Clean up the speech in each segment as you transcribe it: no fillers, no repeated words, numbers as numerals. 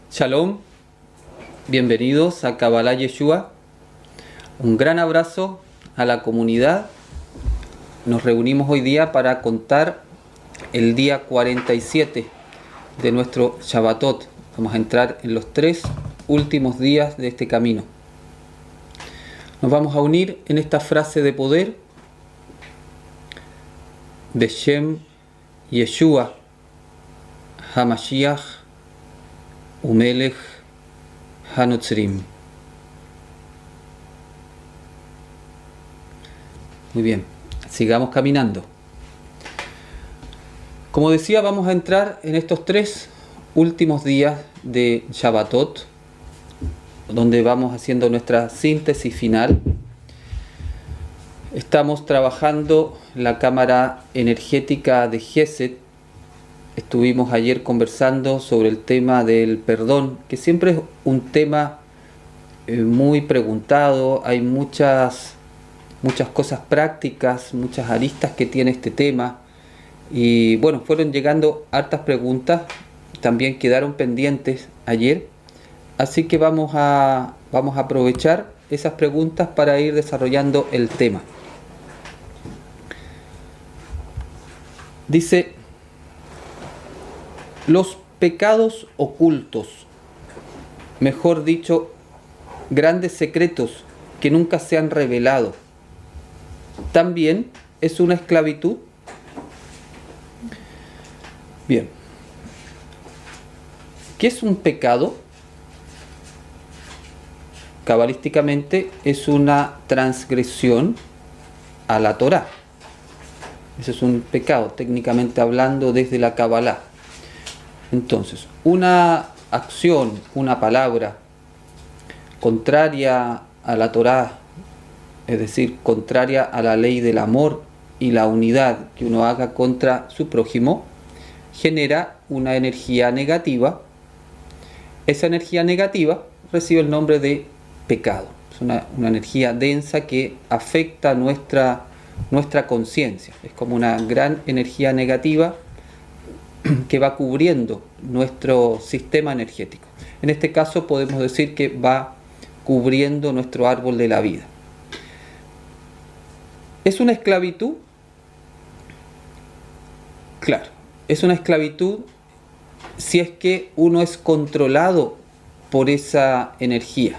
Shalom, bienvenidos a Kabbalah Yeshua. Un gran abrazo a la comunidad. Nos reunimos hoy día para contar el día 47 de nuestro Shabbatot. Vamos a entrar en los 3 últimos días de este camino. Nos vamos a unir en esta frase de poder: Beshem Yeshua HaMashiach Umelech Hanotzrim. Muy bien, sigamos caminando. Como decía, vamos a entrar en estos 3 últimos días de Shabbatot, donde vamos haciendo nuestra síntesis final. Estamos trabajando la cámara energética de Gesed. Estuvimos ayer conversando sobre el tema del perdón, que siempre es un tema muy preguntado. Hay muchas cosas prácticas, muchas aristas que tiene este tema. Y bueno, fueron llegando hartas preguntas, también quedaron pendientes ayer. Así que vamos a aprovechar esas preguntas para ir desarrollando el tema. Dice: los pecados ocultos, mejor dicho, grandes secretos que nunca se han revelado, ¿también es una esclavitud? Bien, ¿qué es un pecado? Cabalísticamente es una transgresión a la Torá. Ese es un pecado, técnicamente hablando, desde la Kabbalah. Entonces, una acción, una palabra contraria a la Torá, es decir, contraria a la ley del amor y la unidad que uno haga contra su prójimo, genera una energía negativa. Esa energía negativa recibe el nombre de pecado. Es una energía densa que afecta nuestra conciencia. Es como una gran energía negativa que va cubriendo nuestro sistema energético. En este caso podemos decir que va cubriendo nuestro árbol de la vida. ¿Es una esclavitud? Claro, es una esclavitud si es que uno es controlado por esa energía.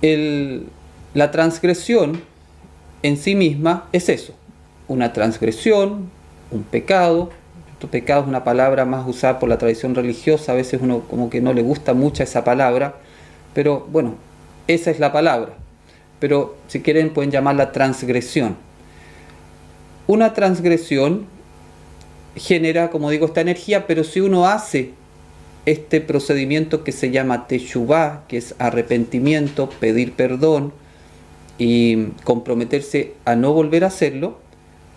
La transgresión en sí misma es eso, una transgresión, un pecado. Pecado es una palabra más usada por la tradición religiosa. A veces uno como que no le gusta mucho esa palabra, pero bueno, esa es la palabra. Pero si quieren pueden llamarla transgresión. Una transgresión genera, como digo, esta energía, pero si uno hace este procedimiento que se llama teshuvá, que es arrepentimiento, pedir perdón y comprometerse a no volver a hacerlo,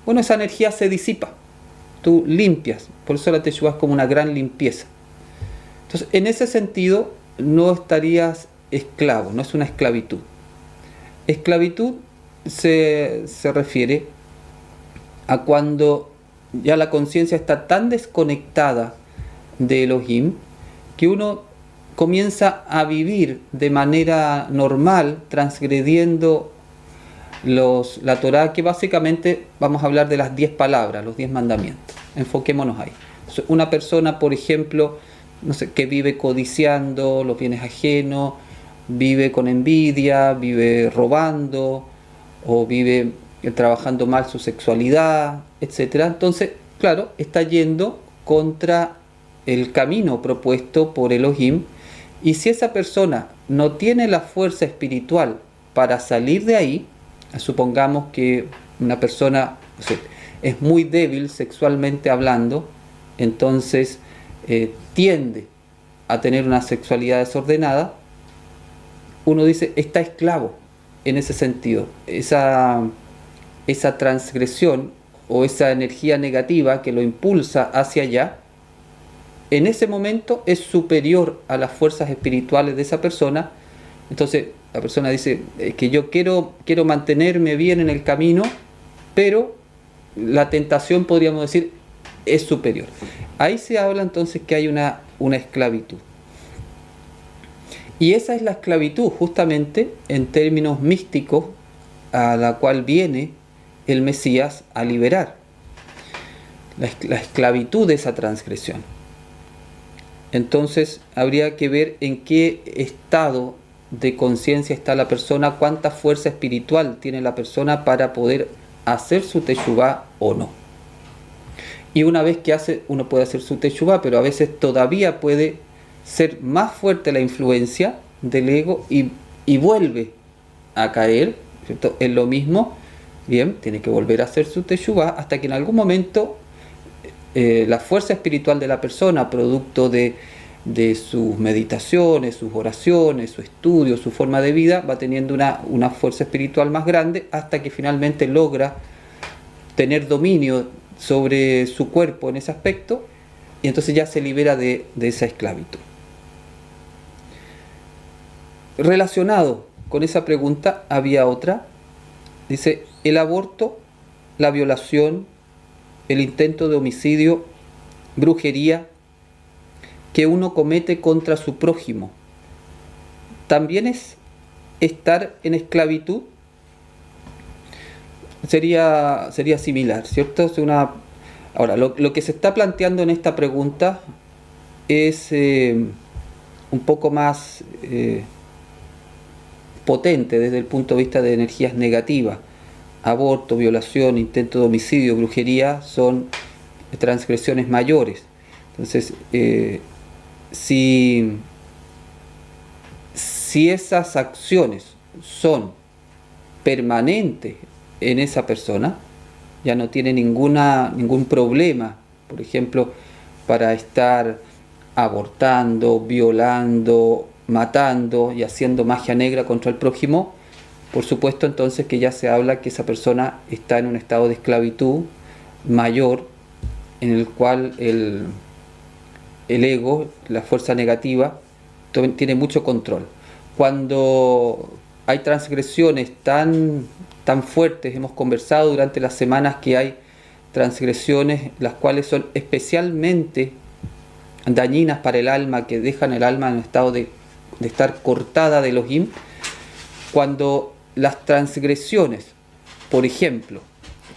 bueno, esa energía se disipa. Tú limpias, por eso la teshuvá es como una gran limpieza. Entonces, en ese sentido, no estarías esclavo, no es una esclavitud. Esclavitud se refiere a cuando ya la conciencia está tan desconectada de Elohim que uno comienza a vivir de manera normal, transgrediendo la Torá, que básicamente vamos a hablar de las 10 palabras, los 10 mandamientos. Enfoquémonos ahí. Una persona, por ejemplo, no sé, que vive codiciando los bienes ajenos, vive con envidia, vive robando, o vive trabajando mal su sexualidad, etc. Entonces, claro, está yendo contra el camino propuesto por Elohim, y si esa persona no tiene la fuerza espiritual para salir de ahí, supongamos que una persona, no sé, es muy débil sexualmente hablando, entonces tiende a tener una sexualidad desordenada, uno dice, está esclavo en ese sentido. Esa transgresión o esa energía negativa que lo impulsa hacia allá, en ese momento es superior a las fuerzas espirituales de esa persona. Entonces la persona dice que yo quiero mantenerme bien en el camino, pero la tentación, podríamos decir, es superior. Ahí se habla entonces que hay una esclavitud. Y esa es la esclavitud, justamente en términos místicos, a la cual viene el Mesías a liberar. La esclavitud de esa transgresión. Entonces habría que ver en qué estado de conciencia está la persona, cuánta fuerza espiritual tiene la persona para poder hacer su teshuvá o no. Y una vez que hace, uno puede hacer su teshuvá, pero a veces todavía puede ser más fuerte la influencia del ego y vuelve a caer, ¿cierto?, en lo mismo. Bien, tiene que volver a hacer su teshuvá hasta que en algún momento la fuerza espiritual de la persona, producto de sus meditaciones, sus oraciones, su estudio, su forma de vida, va teniendo una fuerza espiritual más grande hasta que finalmente logra tener dominio sobre su cuerpo en ese aspecto, y entonces ya se libera de esa esclavitud. Relacionado con esa pregunta había otra. Dice: el aborto, la violación, el intento de homicidio, brujería que uno comete contra su prójimo, ¿también es estar en esclavitud? Sería similar, ¿cierto? Ahora, lo que se está planteando en esta pregunta es un poco más potente desde el punto de vista de energías negativas. Aborto, violación, intento de homicidio, brujería son transgresiones mayores. Entonces, si esas acciones son permanentes en esa persona, ya no tiene ningún problema, por ejemplo, para estar abortando, violando, matando y haciendo magia negra contra el prójimo, por supuesto entonces que ya se habla que esa persona está en un estado de esclavitud mayor, en el cual el ego, la fuerza negativa, tiene mucho control. Cuando hay transgresiones tan fuertes, hemos conversado durante las semanas que hay transgresiones las cuales son especialmente dañinas para el alma, que dejan el alma en un estado de estar cortada de Elohim. Cuando las transgresiones, por ejemplo,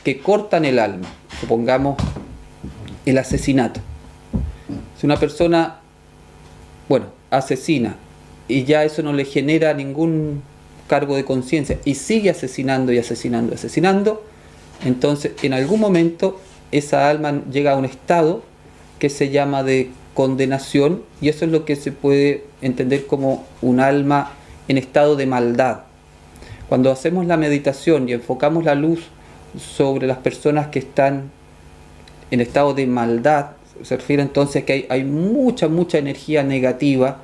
que cortan el alma, supongamos el asesinato. Si una persona, asesina y ya eso no le genera ningún cargo de conciencia y sigue asesinando y asesinando, entonces en algún momento esa alma llega a un estado que se llama de condenación, y eso es lo que se puede entender como un alma en estado de maldad. Cuando hacemos la meditación y enfocamos la luz sobre las personas que están en estado de maldad, se refiere entonces a que hay mucha energía negativa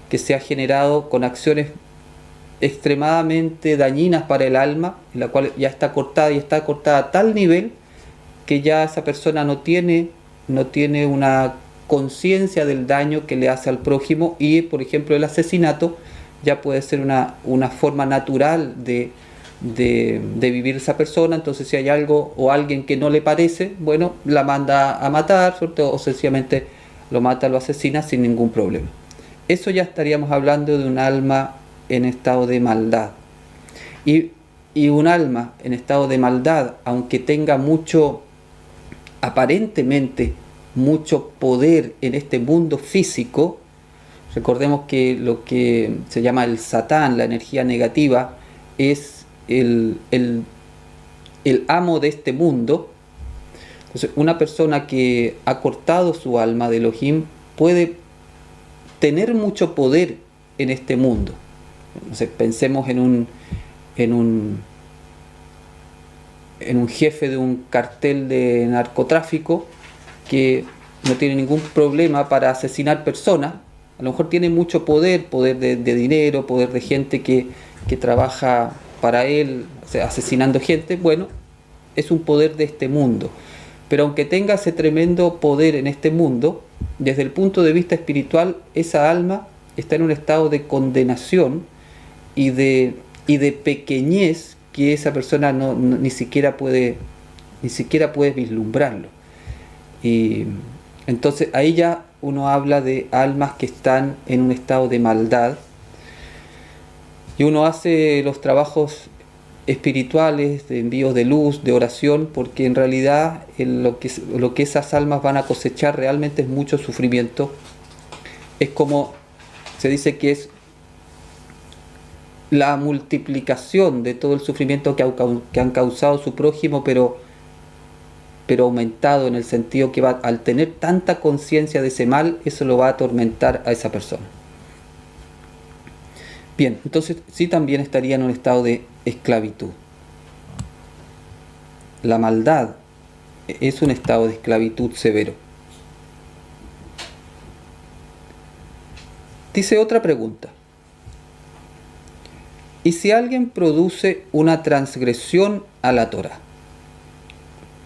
que se ha generado con acciones extremadamente dañinas para el alma, en la cual ya está cortada y está cortada a tal nivel que ya esa persona no tiene una conciencia del daño que le hace al prójimo, y por ejemplo el asesinato ya puede ser una forma natural de vivir esa persona. Entonces si hay algo o alguien que no le parece, la manda a matar, ¿cierto?, o sencillamente lo mata, lo asesina sin ningún problema. Eso ya estaríamos hablando de un alma en estado de maldad. Y un alma en estado de maldad, aunque tenga aparentemente mucho poder en este mundo físico, recordemos que lo que se llama el Satán, la energía negativa, es el amo de este mundo. Entonces, una persona que ha cortado su alma de Elohim puede tener mucho poder en este mundo. Entonces, pensemos en un jefe de un cartel de narcotráfico que no tiene ningún problema para asesinar personas. A lo mejor tiene mucho poder de dinero, poder de gente que trabaja para él, o sea, asesinando gente. Es un poder de este mundo. Pero aunque tenga ese tremendo poder en este mundo, desde el punto de vista espiritual, esa alma está en un estado de condenación y de pequeñez que esa persona ni siquiera puede vislumbrarlo. Y entonces ahí ya uno habla de almas que están en un estado de maldad, Y uno hace los trabajos espirituales, de envíos de luz, de oración, porque en realidad lo que esas almas van a cosechar realmente es mucho sufrimiento. Es como se dice que es la multiplicación de todo el sufrimiento que han causado su prójimo, pero aumentado en el sentido que al tener tanta conciencia de ese mal, eso lo va a atormentar a esa persona. Bien, entonces sí también estaría en un estado de esclavitud. La maldad es un estado de esclavitud severo. Dice otra pregunta. ¿Y si alguien produce una transgresión a la Torá,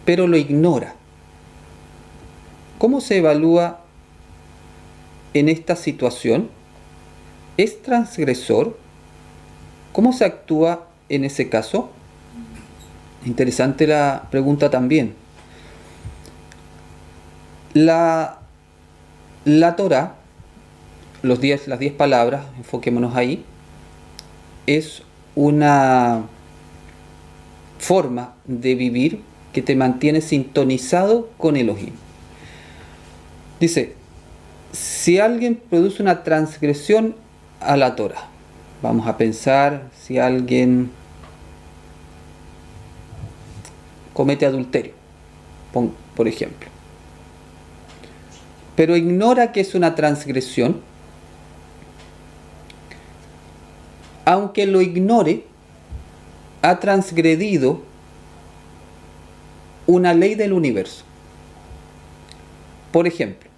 pero lo ignora? ¿Cómo se evalúa en esta situación? ¿Es transgresor? ¿Cómo se actúa en ese caso? Interesante la pregunta también. La Torá, las 10 palabras, enfoquémonos ahí, es una forma de vivir que te mantiene sintonizado con Elohim. Dice, si alguien produce una transgresión a la Torá, vamos a pensar si alguien comete adulterio, por ejemplo, pero ignora que es una transgresión, aunque lo ignore, ha transgredido una ley del universo. Por ejemplo,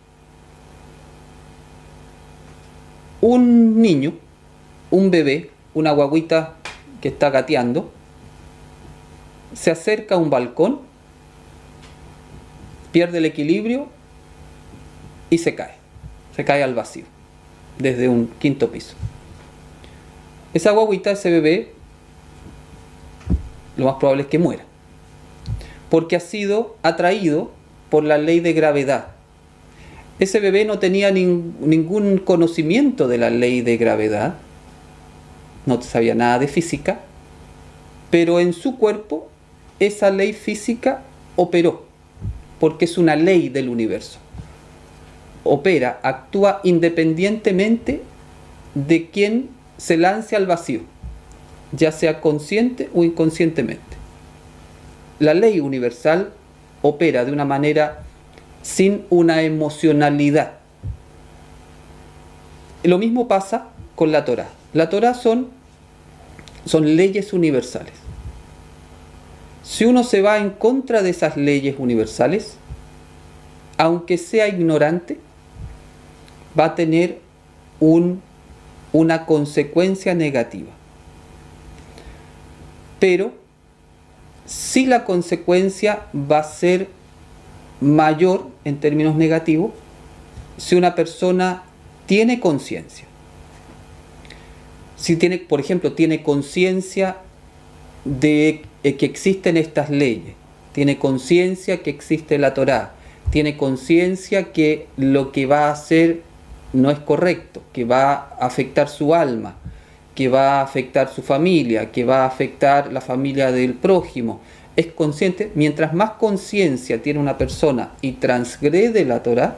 un niño, un bebé, una guaguita que está gateando, se acerca a un balcón, pierde el equilibrio y se cae al vacío, desde un 5.º piso. Esa guaguita, ese bebé, lo más probable es que muera, porque ha sido atraído por la ley de gravedad. Ese bebé no tenía ningún conocimiento de la ley de gravedad, no sabía nada de física, pero en su cuerpo esa ley física operó, porque es una ley del universo. Opera, actúa independientemente de quien se lance al vacío, ya sea consciente o inconscientemente. La ley universal opera de una manera sin una emocionalidad. Lo mismo pasa con la Torá. La Torá son leyes universales. Si uno se va en contra de esas leyes universales, aunque sea ignorante, va a tener una consecuencia negativa. Pero si la consecuencia va a ser mayor en términos negativos, si una persona tiene conciencia. Si tiene, por ejemplo, tiene conciencia de que existen estas leyes, tiene conciencia que existe la Torá, tiene conciencia que lo que va a hacer no es correcto, que va a afectar su alma, que va a afectar su familia, que va a afectar la familia del prójimo. Es consciente, mientras más conciencia tiene una persona y transgrede la Torá,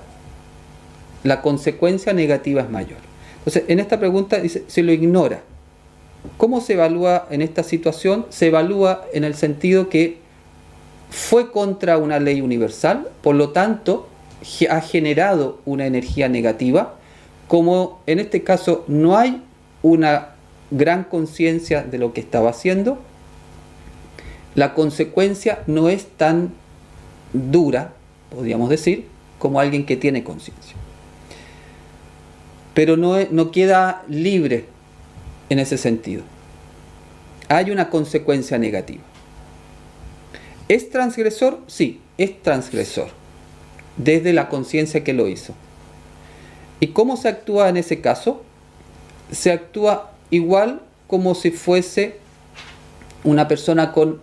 la consecuencia negativa es mayor. Entonces, en esta pregunta dice, se lo ignora. ¿Cómo se evalúa en esta situación? Se evalúa en el sentido que fue contra una ley universal, por lo tanto, ha generado una energía negativa. Como en este caso no hay una gran conciencia de lo que estaba haciendo, la consecuencia no es tan dura, podríamos decir, como alguien que tiene conciencia. Pero no queda libre en ese sentido. Hay una consecuencia negativa. ¿Es transgresor? Sí, es transgresor, desde la conciencia que lo hizo. ¿Y cómo se actúa en ese caso? Se actúa igual como si fuese una persona con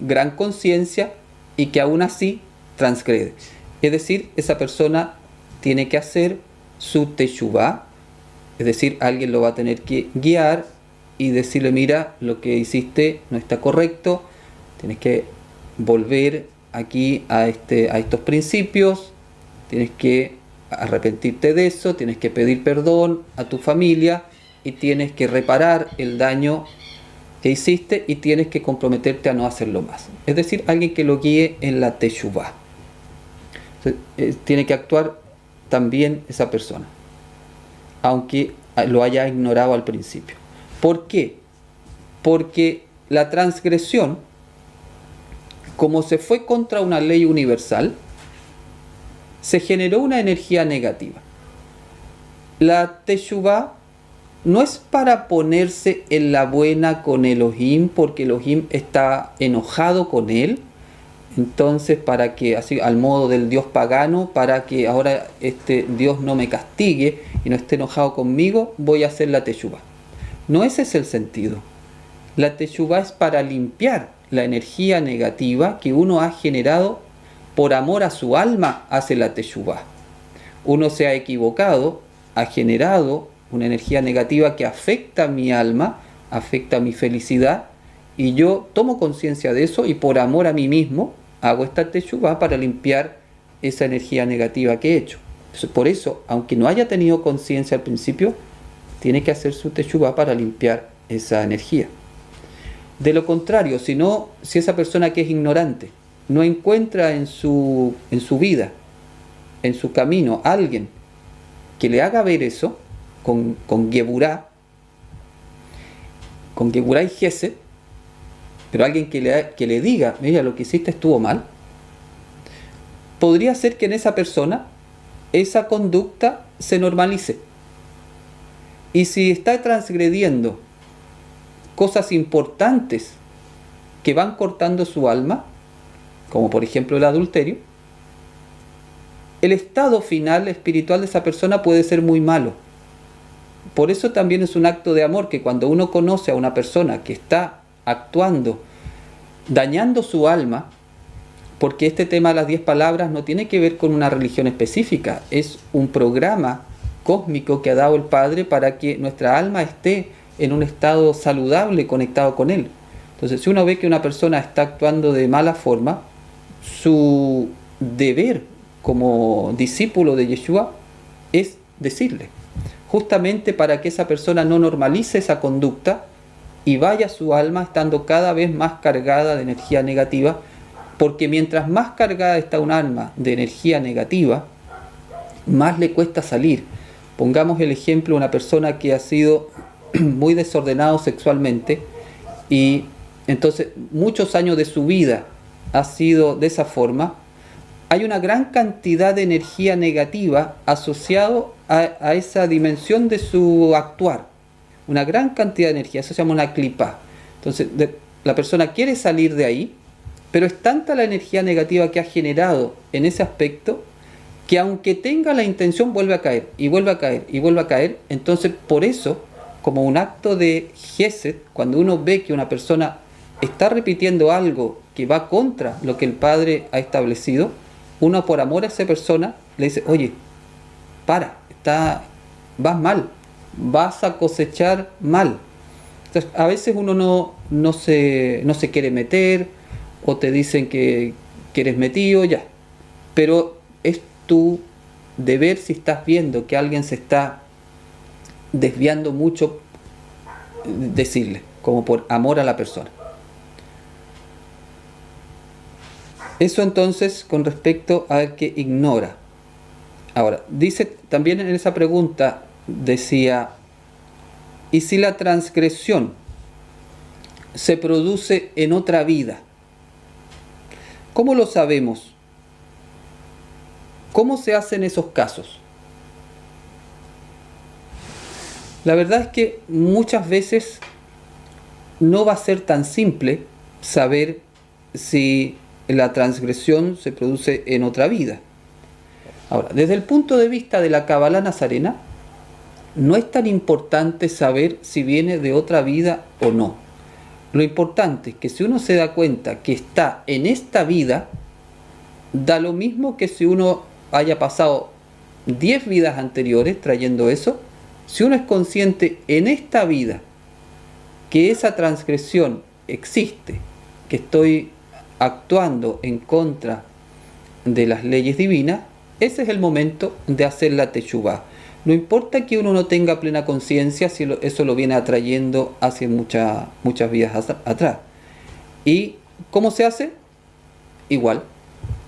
gran conciencia y que aún así transgrede. Es decir, esa persona tiene que hacer su teshuvá, es decir, alguien lo va a tener que guiar y decirle, mira, lo que hiciste no está correcto, tienes que volver aquí a estos principios, tienes que arrepentirte de eso, tienes que pedir perdón a tu familia y tienes que reparar el daño que hiciste y tienes que comprometerte a no hacerlo más. Es decir, alguien que lo guíe en la teshuvá. Tiene que actuar también esa persona, aunque lo haya ignorado al principio. ¿Por qué? Porque la transgresión, como se fue contra una ley universal, se generó una energía negativa. La teshuvá no es para ponerse en la buena con Elohim, porque Elohim está enojado con él. Entonces, para que, así al modo del Dios pagano, para que ahora Dios no me castigue y no esté enojado conmigo, voy a hacer la teshuvá. No ese es el sentido. La teshuvá es para limpiar la energía negativa que uno ha generado por amor a su alma, hace la teshuvá. Uno se ha equivocado, ha generado una energía negativa que afecta a mi alma, afecta a mi felicidad, y yo tomo conciencia de eso y por amor a mí mismo hago esta teshuvá para limpiar esa energía negativa que he hecho. Entonces, por eso, aunque no haya tenido conciencia al principio, tiene que hacer su teshuvá para limpiar esa energía. De lo contrario, si esa persona que es ignorante no encuentra en su vida, en su camino, alguien que le haga ver eso, con Geburá y Gesed, pero alguien que le diga, mira, lo que hiciste estuvo mal, podría ser que en esa persona esa conducta se normalice. Y si está transgrediendo cosas importantes que van cortando su alma, como por ejemplo el adulterio, el estado final espiritual de esa persona puede ser muy malo. Por eso también es un acto de amor que cuando uno conoce a una persona que está actuando, dañando su alma, porque este tema de las 10 palabras no tiene que ver con una religión específica, es un programa cósmico que ha dado el Padre para que nuestra alma esté en un estado saludable, conectado con Él. Entonces, si uno ve que una persona está actuando de mala forma, su deber como discípulo de Yeshua es decirle, justamente para que esa persona no normalice esa conducta y vaya su alma estando cada vez más cargada de energía negativa, porque mientras más cargada está un alma de energía negativa, más le cuesta salir. Pongamos el ejemplo de una persona que ha sido muy desordenado sexualmente y entonces muchos años de su vida ha sido de esa forma. Hay una gran cantidad de energía negativa asociado a esa dimensión de su actuar. Una gran cantidad de energía, eso se llama una clipa. Entonces, la persona quiere salir de ahí, pero es tanta la energía negativa que ha generado en ese aspecto, que aunque tenga la intención, vuelve a caer, y vuelve a caer, y vuelve a caer. Entonces, por eso, como un acto de Gesed, cuando uno ve que una persona está repitiendo algo que va contra lo que el Padre ha establecido, uno por amor a esa persona le dice, oye, vas mal, vas a cosechar mal. Entonces, a veces uno no se quiere meter, o te dicen que eres metido, ya. Pero es tu deber, si estás viendo que alguien se está desviando mucho, decirle, como por amor a la persona. Eso entonces con respecto al que ignora. Ahora, dice también en esa pregunta, decía, ¿y si la transgresión se produce en otra vida? ¿Cómo lo sabemos? ¿Cómo se hacen esos casos? La verdad es que muchas veces no va a ser tan simple saber si la transgresión se produce en otra vida. Ahora, desde el punto de vista de la Kabbalah nazarena, no es tan importante saber si viene de otra vida o no. Lo importante es que si uno se da cuenta que está en esta vida, da lo mismo que si uno haya pasado 10 vidas anteriores trayendo eso. Si uno es consciente en esta vida que esa transgresión existe, que estoy actuando en contra de las leyes divinas, ese es el momento de hacer la teshuvá. No importa que uno no tenga plena conciencia, si eso lo viene atrayendo hace muchas vidas atrás. ¿Y cómo se hace? Igual,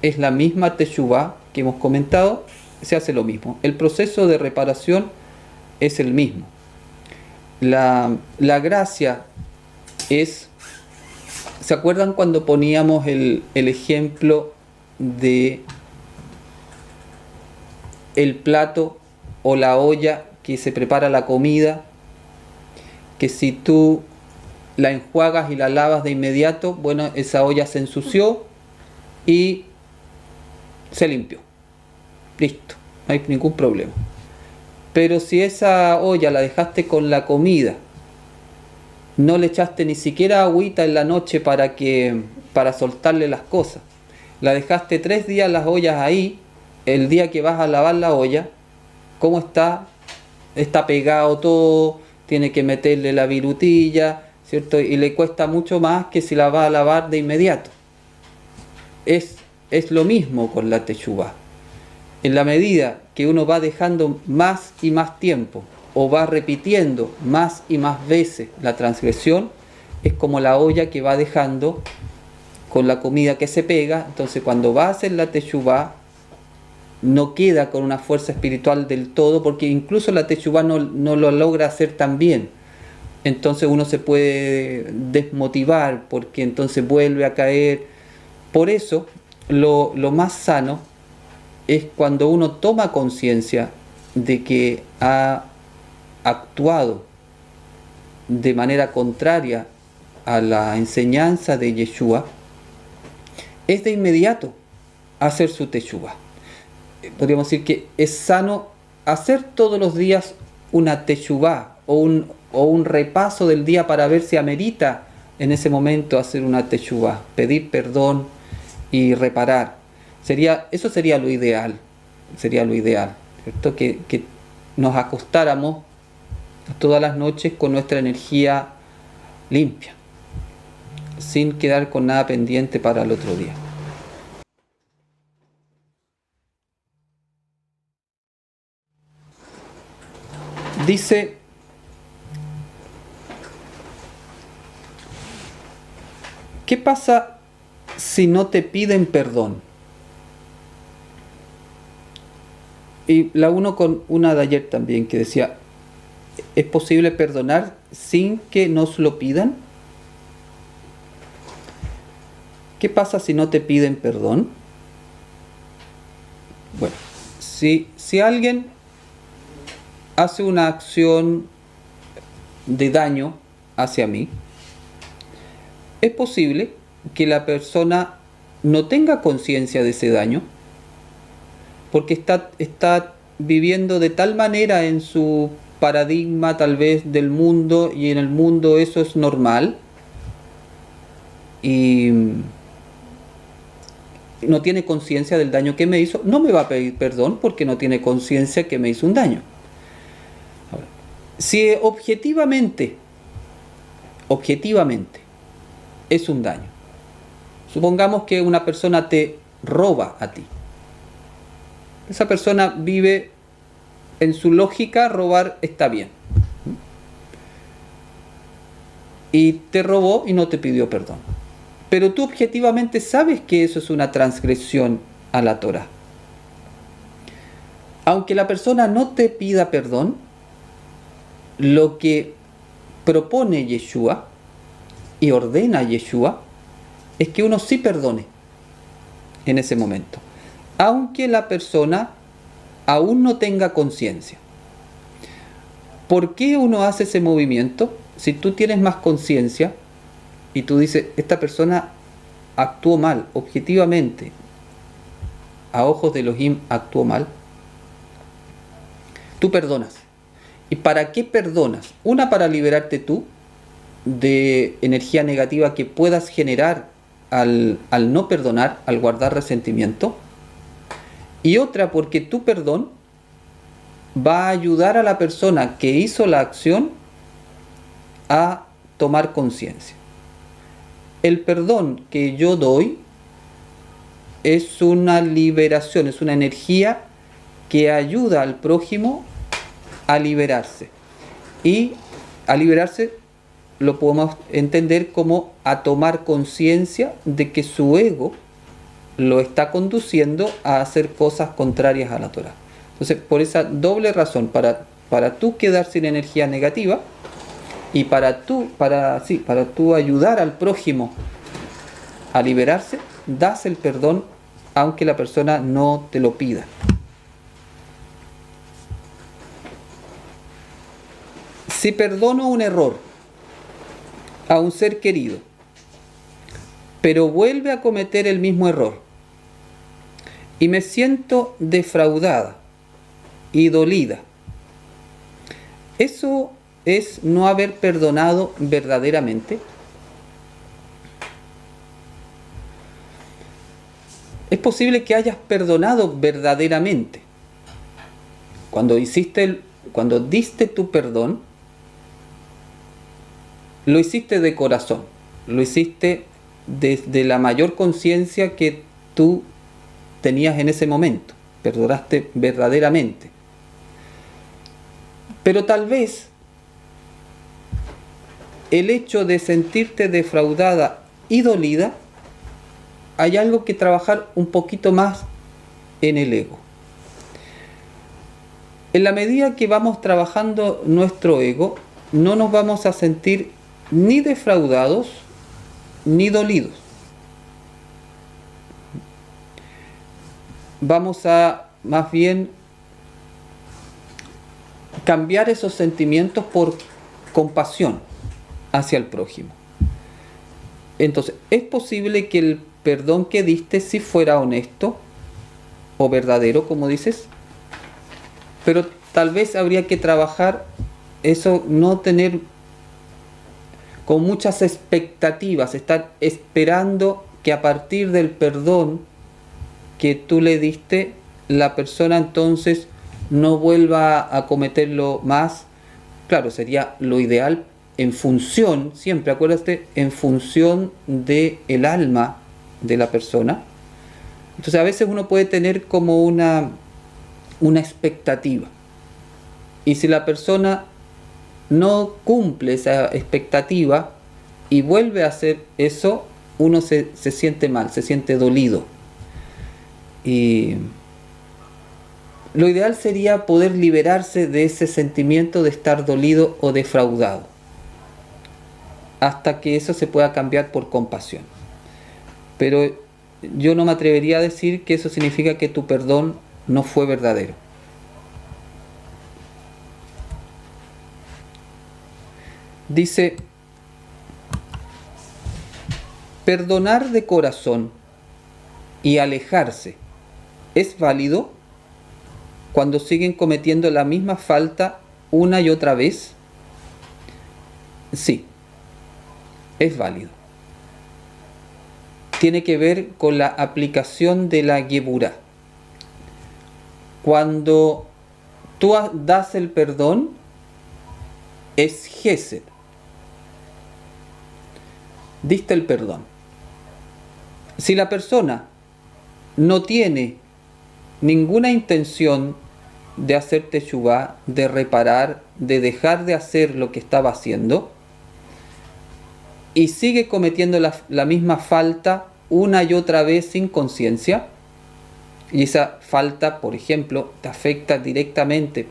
es la misma teshuvá que hemos comentado, se hace lo mismo. El proceso de reparación es el mismo. La gracia es, ¿se acuerdan cuando poníamos el ejemplo de el plato o la olla que se prepara la comida, que si tú la enjuagas y la lavas de inmediato, bueno, esa olla se ensució y se limpió, listo, no hay ningún problema. Pero si esa olla la dejaste con la comida, no le echaste ni siquiera agüita en la noche para soltarle las cosas, la dejaste 3 días las ollas ahí, el día que vas a lavar la olla, ¿cómo está? Está pegado todo, tiene que meterle la virutilla, ¿cierto? Y le cuesta mucho más que si la va a lavar de inmediato. Es lo mismo con la teshuvá. En la medida que uno va dejando más y más tiempo, o va repitiendo más y más veces la transgresión, es como la olla que va dejando con la comida que se pega. Entonces cuando va a hacer la teshuvá, no queda con una fuerza espiritual del todo, porque incluso la teshuvá no lo logra hacer tan bien. Entonces uno se puede desmotivar, porque entonces vuelve a caer. Por eso lo más sano es cuando uno toma conciencia de que ha actuado de manera contraria a la enseñanza de Yeshua, es de inmediato hacer su teshuvá. Podríamos decir que es sano hacer todos los días una teshuvá o un repaso del día para ver si amerita en ese momento hacer una teshuvá, pedir perdón y reparar. Eso sería lo ideal, ¿cierto? Que nos acostáramos todas las noches con nuestra energía limpia, sin quedar con nada pendiente para el otro día. Dice, ¿qué pasa si no te piden perdón? Y la uno con una de ayer también que decía, ¿es posible perdonar sin que nos lo pidan? ¿Qué pasa si no te piden perdón? Bueno, si alguien hace una acción de daño hacia mí, es posible que la persona no tenga conciencia de ese daño, porque está viviendo de tal manera en su paradigma tal vez del mundo, y en el mundo eso es normal, y no tiene conciencia del daño que me hizo, no me va a pedir perdón porque no tiene conciencia que me hizo un daño. Ahora, si objetivamente es un daño, supongamos que una persona te roba a ti, esa persona vive en su lógica, robar está bien, y te robó y no te pidió perdón, pero tú objetivamente sabes que eso es una transgresión a la Torá. Aunque la persona no te pida perdón, lo que propone Yeshua y ordena Yeshua es que uno sí perdone en ese momento, aunque la persona aún no tenga conciencia. ¿Por qué uno hace ese movimiento? Si tú tienes más conciencia y tú dices, esta persona actuó mal, objetivamente, a ojos de Elohim actuó mal, tú perdonas. ¿Y para qué perdonas? Una, para liberarte tú de energía negativa que puedas generar al no perdonar, al guardar resentimiento. Y otra, porque tu perdón va a ayudar a la persona que hizo la acción a tomar conciencia. El perdón que yo doy es una liberación, es una energía que ayuda al prójimo a liberarse. Y a liberarse lo podemos entender como a tomar conciencia de que su ego lo está conduciendo a hacer cosas contrarias a la Torá. Entonces, por esa doble razón, para tú quedar sin energía negativa y para tú ayudar al prójimo a liberarse, das el perdón aunque la persona no te lo pida. Si perdono un error a un ser querido, pero vuelve a cometer el mismo error, y me siento defraudada y dolida, ¿eso es no haber perdonado verdaderamente? Es posible que hayas perdonado verdaderamente. Cuando diste tu perdón, lo hiciste de corazón, lo hiciste desde la mayor conciencia que tú tenías en ese momento, perdonaste verdaderamente. Pero tal vez el hecho de sentirte defraudada y dolida, hay algo que trabajar un poquito más en el ego. En la medida que vamos trabajando nuestro ego, no nos vamos a sentir ni defraudados ni dolidos. Vamos a más bien cambiar esos sentimientos por compasión hacia el prójimo. Entonces, es posible que el perdón que diste sí fuera honesto o verdadero, como dices, pero tal vez habría que trabajar eso, no tener con muchas expectativas, estar esperando que a partir del perdón que tú le diste, la persona entonces no vuelva a cometerlo más. Claro, sería lo ideal en función, siempre acuérdate, en función del alma de la persona. Entonces a veces uno puede tener como una expectativa, y si la persona no cumple esa expectativa y vuelve a hacer eso, uno se siente mal, se siente dolido. Y lo ideal sería poder liberarse de ese sentimiento de estar dolido o defraudado, hasta que eso se pueda cambiar por compasión. Pero yo no me atrevería a decir que eso significa que tu perdón no fue verdadero. Dice, perdonar de corazón y alejarse es válido cuando siguen cometiendo la misma falta una y otra vez. Sí, es válido. Tiene que ver con la aplicación de la Geburá. Cuando tú das el perdón, es Gesed. Diste el perdón. Si la persona no tiene ninguna intención de hacer teshuvá, de reparar, de dejar de hacer lo que estaba haciendo, y sigue cometiendo la misma falta una y otra vez sin conciencia, y esa falta, por ejemplo, te afecta directamente,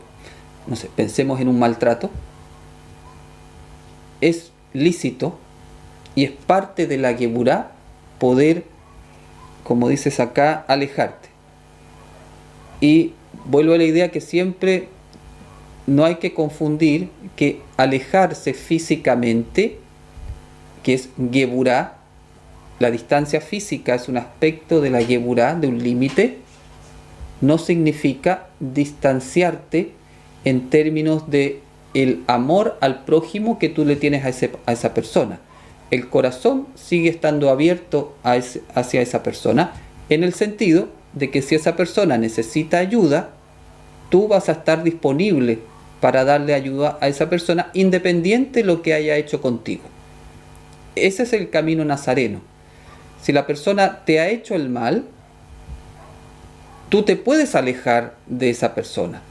no sé, pensemos en un maltrato, es lícito y es parte de la Geburá poder, como dices acá, alejarte. Y vuelvo a la idea que siempre no hay que confundir que alejarse físicamente, que es Geburá, la distancia física es un aspecto de la Geburá, de un límite, no significa distanciarte en términos de el amor al prójimo que tú le tienes a esa persona. El corazón sigue estando abierto hacia esa persona, en el sentido de que si esa persona necesita ayuda, tú vas a estar disponible para darle ayuda a esa persona, independiente de lo que haya hecho contigo. ese es el camino nazareno. Si la persona te ha hecho el mal, tú te puedes alejar de esa persona,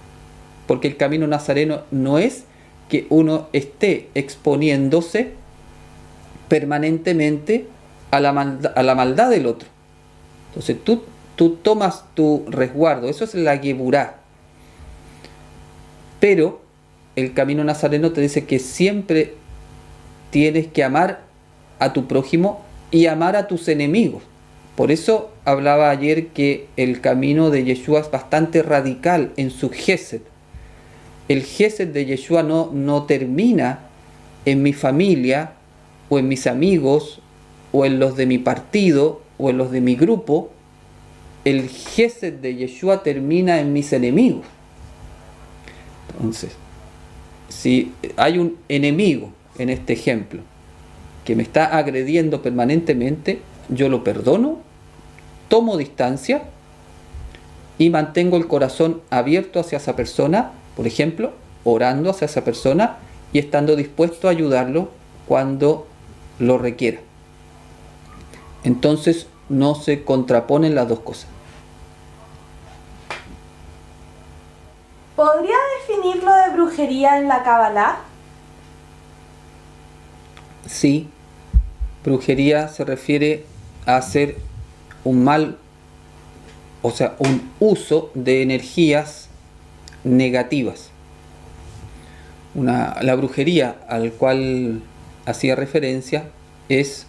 porque el camino nazareno no es que uno esté exponiéndose permanentemente a la maldad del otro. Entonces tú tomas tu resguardo, eso es la Geburá. Pero el camino nazareno te dice que siempre tienes que amar a tu prójimo y amar a tus enemigos. Por eso hablaba ayer que el camino de Yeshua es bastante radical en su Gesed. El Gesed de Yeshua no termina en mi familia o en mis amigos o en los de mi partido o en los de mi grupo. El Gesed de Yeshua termina en mis enemigos. Entonces, si hay un enemigo en este ejemplo que me está agrediendo permanentemente, yo lo perdono, tomo distancia y mantengo el corazón abierto hacia esa persona, por ejemplo, orando hacia esa persona y estando dispuesto a ayudarlo cuando lo requiera. Entonces no se contraponen las dos cosas. ¿Podría definir lo de brujería en la Kabbalah? Sí, brujería se refiere a hacer un mal, o sea, un uso de energías negativas. La brujería al cual hacía referencia es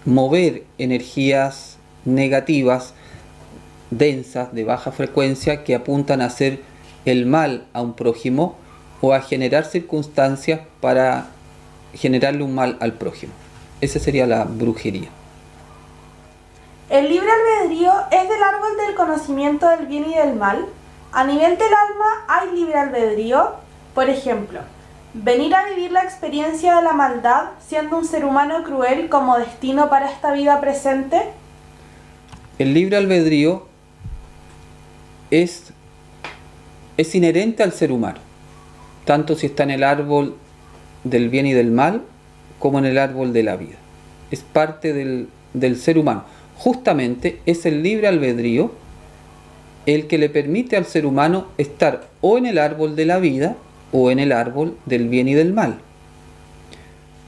mover energías negativas, densas, de baja frecuencia, que apuntan a hacer el mal a un prójimo o a generar circunstancias para generarle un mal al prójimo. Esa sería la brujería. ¿El libre albedrío es del árbol del conocimiento del bien y del mal? A nivel del alma, ¿hay libre albedrío? Por ejemplo, venir a vivir la experiencia de la maldad siendo un ser humano cruel como destino para esta vida presente. El libre albedrío es inherente al ser humano, tanto si está en el árbol del bien y del mal como en el árbol de la vida. Es parte del ser humano. Justamente es el libre albedrío el que le permite al ser humano estar o en el árbol de la vida o en el árbol del bien y del mal.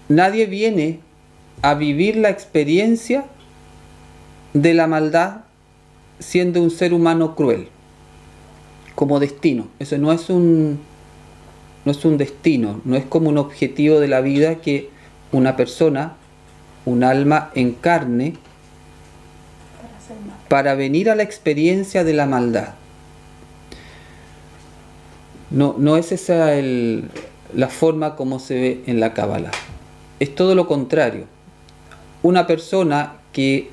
Nadie viene a vivir la experiencia de la maldad siendo un ser humano cruel como destino. Eso no es un destino, no es como un objetivo de la vida que una persona, un alma encarne para venir a la experiencia de la maldad. No es esa la forma como se ve en la Cábala. Es todo lo contrario. Una persona que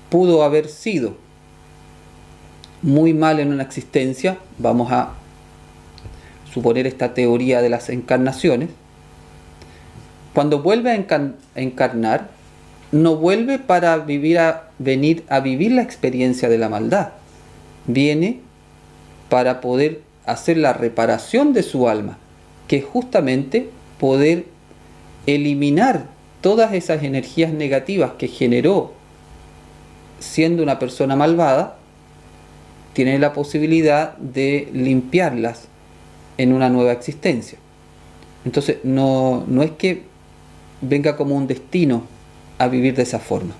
pudo haber sido muy mal en una existencia, vamos a suponer esta teoría de las encarnaciones, cuando vuelve a encarnar, no vuelve para venir a vivir la experiencia de la maldad. Viene para poder hacer la reparación de su alma, que es justamente poder eliminar todas esas energías negativas que generó siendo una persona malvada. Tiene la posibilidad de limpiarlas en una nueva existencia. Entonces no es que venga como un destino a vivir de esa forma.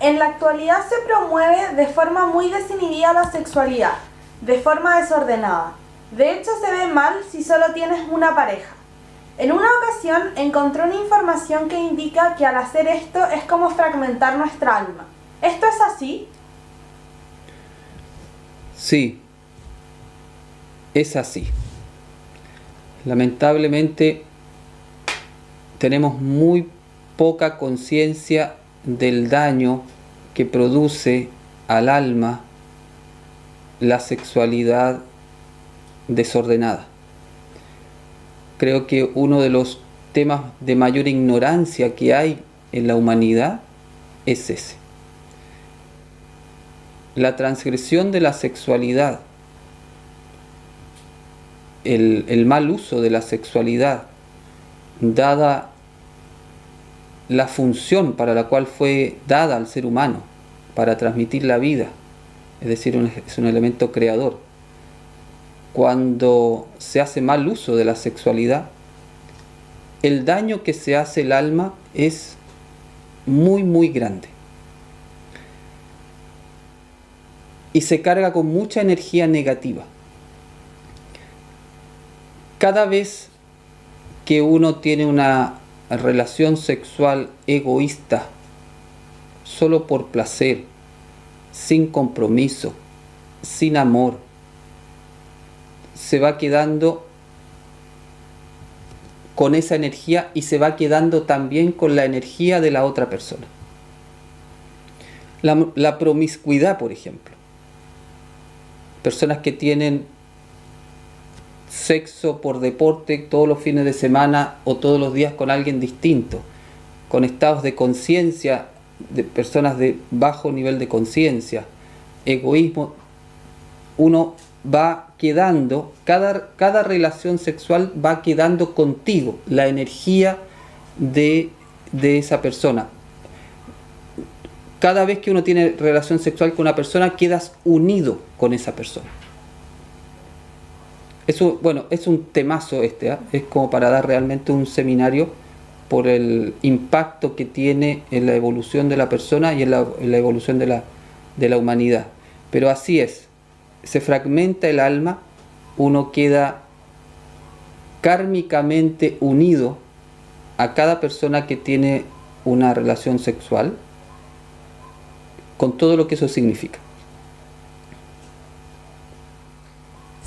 En la actualidad se promueve de forma muy desinhibida la sexualidad, de forma desordenada. De hecho, se ve mal si solo tienes una pareja. En una ocasión encontré una información que indica que al hacer esto es como fragmentar nuestra alma. ¿Esto es así? Sí, es así. Lamentablemente tenemos muy poca conciencia del daño que produce al alma la sexualidad desordenada. Creo que uno de los temas de mayor ignorancia que hay en la humanidad es ese. La transgresión de la sexualidad, el mal uso de la sexualidad dada la función para la cual fue dada al ser humano, para transmitir la vida, es decir, es un elemento creador. Cuando se hace mal uso de la sexualidad, el daño que se hace al alma es muy, muy grande. Y se carga con mucha energía negativa. Cada vez que uno tiene una relación sexual egoísta, solo por placer, sin compromiso, sin amor, se va quedando con esa energía y se va quedando también con la energía de la otra persona. La promiscuidad, por ejemplo. Personas que tienen sexo por deporte todos los fines de semana o todos los días con alguien distinto, con estados de conciencia de personas de bajo nivel de conciencia, egoísmo. Uno va quedando, cada relación sexual va quedando contigo, la energía de esa persona. Cada vez que uno tiene relación sexual con una persona, quedas unido con esa persona. Eso, bueno, es un temazo este, es como para dar realmente un seminario por el impacto que tiene en la evolución de la persona y en la evolución de la humanidad. Pero así es, se fragmenta el alma, uno queda kármicamente unido a cada persona que tiene una relación sexual, con todo lo que eso significa.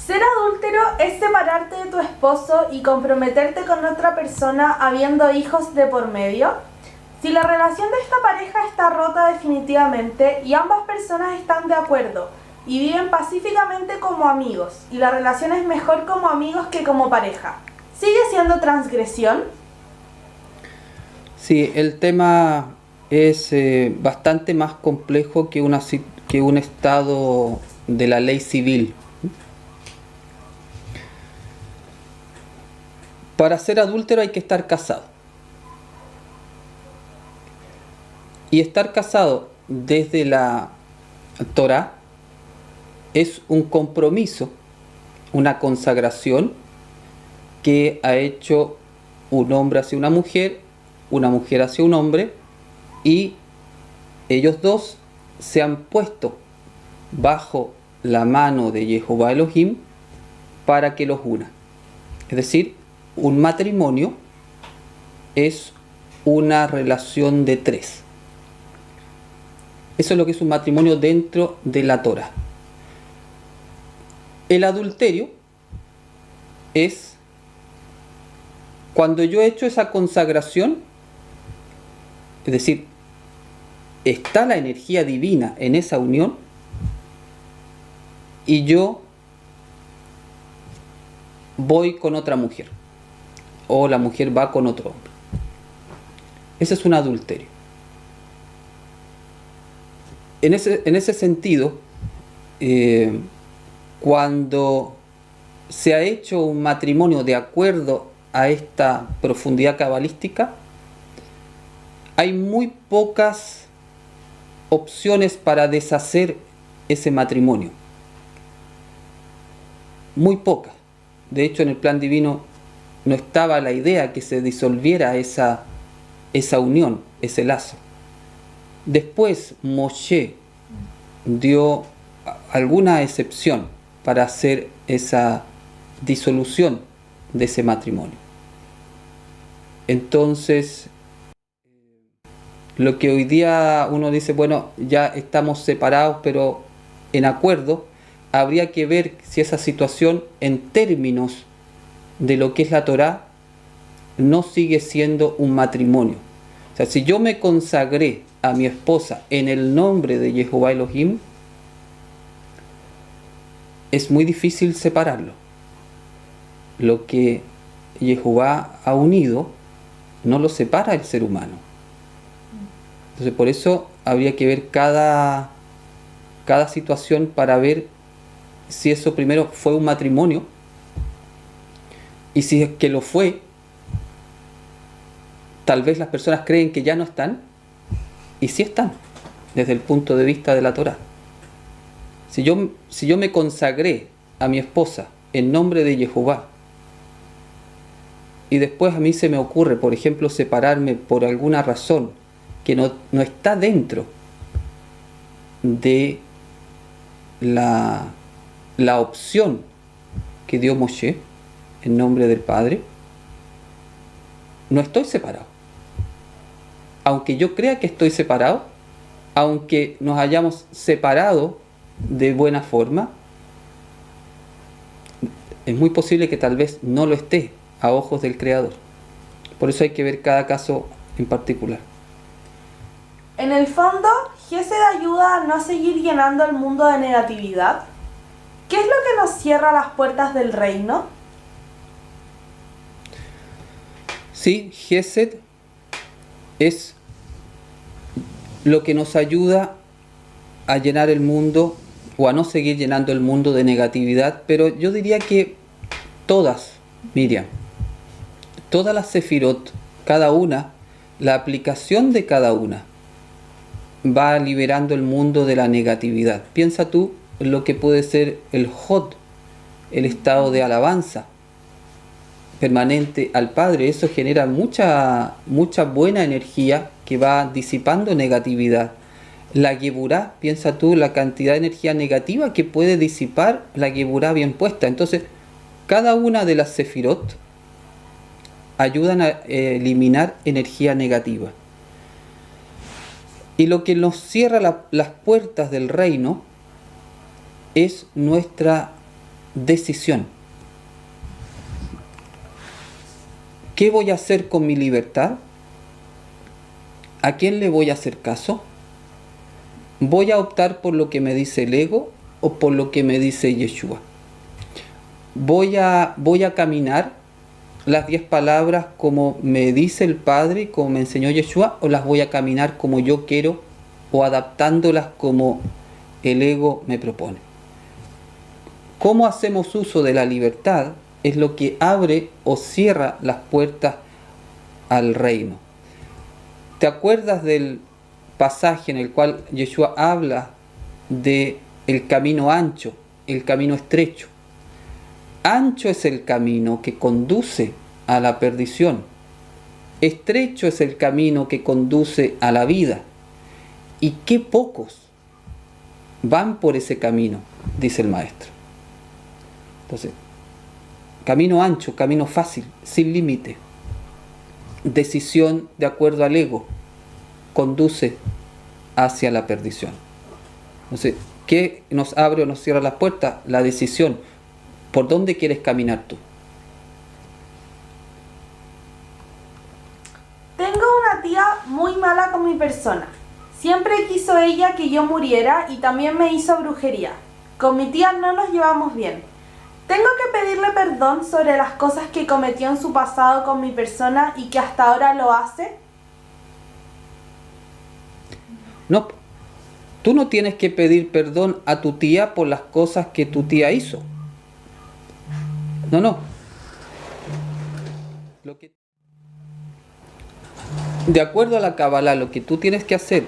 Ser adúltero es separarte de tu esposo y comprometerte con otra persona habiendo hijos de por medio. Si la relación de esta pareja está rota definitivamente y ambas personas están de acuerdo y viven pacíficamente como amigos y la relación es mejor como amigos que como pareja, ¿sigue siendo transgresión? Sí, el tema es bastante más complejo que un estado de la ley civil. Para ser adúltero hay que estar casado. Y estar casado desde la Torá es un compromiso, una consagración que ha hecho un hombre hacia una mujer hacia un hombre, y ellos dos se han puesto bajo la mano de Jehová Elohim para que los una. Es decir, un matrimonio es una relación de tres. Eso es lo que es un matrimonio dentro de la Torá. El adulterio es cuando yo he hecho esa consagración, es decir, está la energía divina en esa unión y yo voy con otra mujer o la mujer va con otro hombre. Ese es un adulterio. En ese sentido, cuando se ha hecho un matrimonio de acuerdo a esta profundidad cabalística, hay muy pocas opciones para deshacer ese matrimonio. Muy pocas. De hecho, en el plan divino no estaba la idea que se disolviera esa unión, ese lazo. Después Moshe dio alguna excepción para hacer esa disolución de ese matrimonio. Entonces, lo que hoy día uno dice, bueno, ya estamos separados, pero en acuerdo, habría que ver si esa situación en términos de lo que es la Torá no sigue siendo un matrimonio. O sea, si yo me consagré a mi esposa en el nombre de Jehová Elohim, es muy difícil separarlo. Lo que Jehová ha unido no lo separa el ser humano. Entonces, por eso habría que ver cada situación para ver si eso primero fue un matrimonio, y si es que lo fue, tal vez las personas creen que ya no están, y sí están, desde el punto de vista de la Torá. Si yo me consagré a mi esposa en nombre de Jehová, y después a mí se me ocurre, por ejemplo, separarme por alguna razón que no está dentro de la opción que dio Moshe en nombre del Padre, no estoy separado. Aunque yo crea que estoy separado, aunque nos hayamos separado de buena forma, es muy posible que tal vez no lo esté a ojos del Creador. Por eso hay que ver cada caso en particular. En el fondo, Gesed ayuda a no seguir llenando el mundo de negatividad. ¿Qué es lo que nos cierra las puertas del reino? Sí, Gesed es lo que nos ayuda a llenar el mundo o a no seguir llenando el mundo de negatividad, pero yo diría que todas, Miriam, todas las sefirot, cada una, la aplicación de cada una va liberando el mundo de la negatividad. Piensa tú en lo que puede ser el Hod, el estado de alabanza permanente al Padre. Eso genera mucha buena energía que va disipando negatividad. La Geburá, piensa tú la cantidad de energía negativa que puede disipar la Geburá bien puesta. Entonces, cada una de las sefirot ayudan a eliminar energía negativa. Y lo que nos cierra las puertas del reino es nuestra decisión. ¿Qué voy a hacer con mi libertad? ¿A quién le voy a hacer caso? ¿Voy a optar por lo que me dice el ego o por lo que me dice Yeshua? ¿Voy a caminar las 10 palabras como me dice el Padre, como me enseñó Yeshua, o las voy a caminar como yo quiero o adaptándolas como el ego me propone? ¿Cómo hacemos uso de la libertad? Es lo que abre o cierra las puertas al reino. ¿Te acuerdas del pasaje en el cual Yeshua habla de el camino ancho, el camino estrecho? Ancho es el camino que conduce a la perdición. Estrecho es el camino que conduce a la vida. Y qué pocos van por ese camino, dice el maestro. Entonces, camino ancho, camino fácil, sin límite. Decisión de acuerdo al ego, conduce hacia la perdición. Entonces, ¿qué nos abre o nos cierra las puertas? La decisión. ¿Por dónde quieres caminar tú? Tengo una tía muy mala con mi persona. Siempre quiso ella que yo muriera y también me hizo brujería. Con mi tía no nos llevamos bien. ¿Tengo que pedirle perdón sobre las cosas que cometió en su pasado con mi persona y que hasta ahora lo hace? No, tú no tienes que pedir perdón a tu tía por las cosas que tu tía hizo. No. De acuerdo a la Kabbalah, lo que tú tienes que hacer,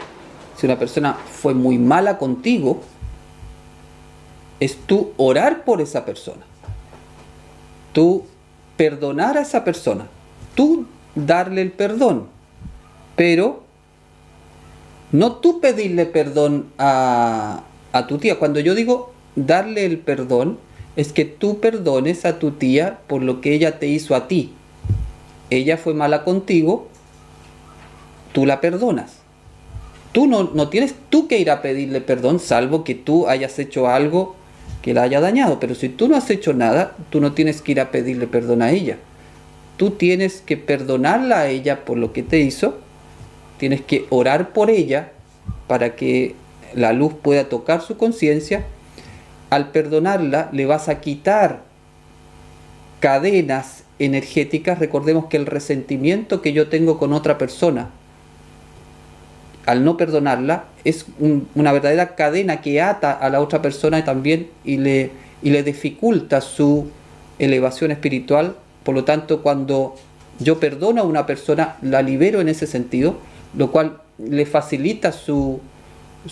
si una persona fue muy mala contigo, es tú orar por esa persona. Tú perdonar a esa persona. Tú darle el perdón. Pero no tú pedirle perdón a tu tía. Cuando yo digo darle el perdón, es que tú perdones a tu tía por lo que ella te hizo a ti. Ella fue mala contigo, tú la perdonas. Tú no tienes tú que ir a pedirle perdón, salvo que tú hayas hecho algo que la haya dañado. Pero si tú no has hecho nada, tú no tienes que ir a pedirle perdón a ella. Tú tienes que perdonarla a ella por lo que te hizo. Tienes que orar por ella para que la luz pueda tocar su conciencia. Al perdonarla, le vas a quitar cadenas energéticas. Recordemos que el resentimiento que yo tengo con otra persona, al no perdonarla, es una verdadera cadena que ata a la otra persona también y le dificulta su elevación espiritual. Por lo tanto, cuando yo perdono a una persona, la libero en ese sentido, lo cual le facilita su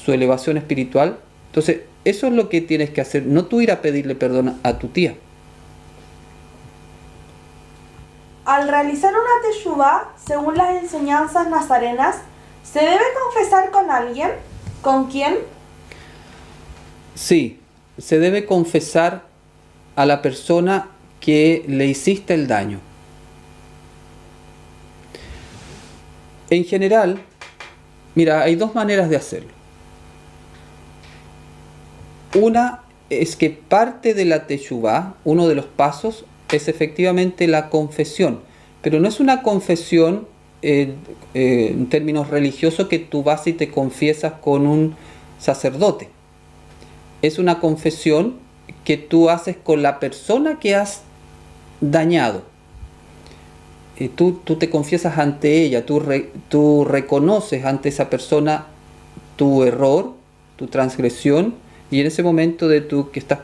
elevación espiritual. Entonces, eso es lo que tienes que hacer, no tú ir a pedirle perdón a tu tía. Al realizar una teshuvá, según las enseñanzas nazarenas, ¿se debe confesar con alguien? ¿Con quién? Sí, se debe confesar a la persona que le hiciste el daño. En general, mira, hay dos maneras de hacerlo. Una es que parte de la teshuvá, uno de los pasos, es efectivamente la confesión, pero no es una confesión en términos religiosos que tú vas y te confiesas con un sacerdote. Es una confesión que tú haces con la persona que has dañado. Tú te confiesas ante ella, tú reconoces ante esa persona tu error, tu transgresión, y en ese momento de tú que estás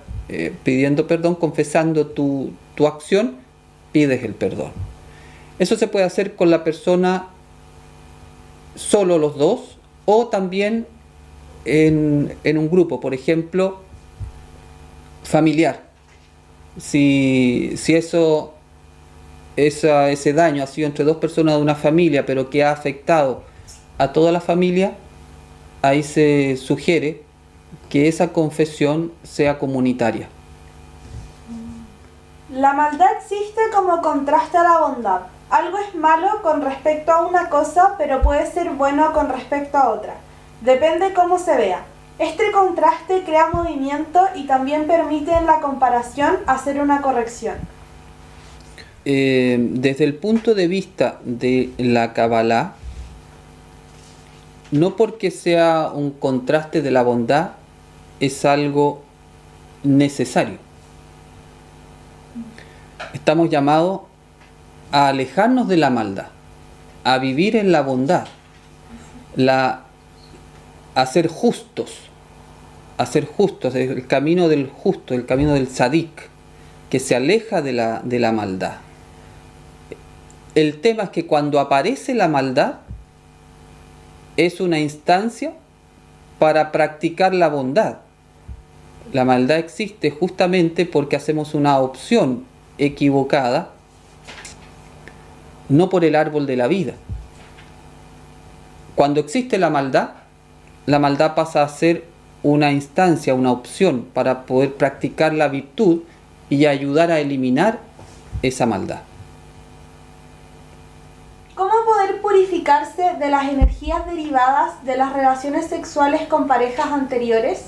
pidiendo perdón, confesando tu acción, pides el perdón. Eso se puede hacer con la persona solo los dos, o también en un grupo, por ejemplo, familiar. Si ese daño ha sido entre dos personas de una familia, pero que ha afectado a toda la familia, ahí se sugiere que esa confesión sea comunitaria. La maldad existe como contraste a la bondad. Algo es malo con respecto a una cosa, pero puede ser bueno con respecto a otra. Depende cómo se vea. Este contraste crea movimiento y también permite en la comparación hacer una corrección. Desde el punto de vista de la Kabbalah, no porque sea un contraste de la bondad es algo necesario. Estamos llamados a alejarnos de la maldad, a vivir en la bondad, a ser justos, el camino del justo, el camino del tzadik, que se aleja de la maldad. El tema es que cuando aparece la maldad, es una instancia para practicar la bondad. La maldad existe justamente porque hacemos una opción equivocada, no por el árbol de la vida. Cuando existe la maldad pasa a ser una instancia, una opción para poder practicar la virtud y ayudar a eliminar esa maldad. ¿Cómo poder purificarse de las energías derivadas de las relaciones sexuales con parejas anteriores?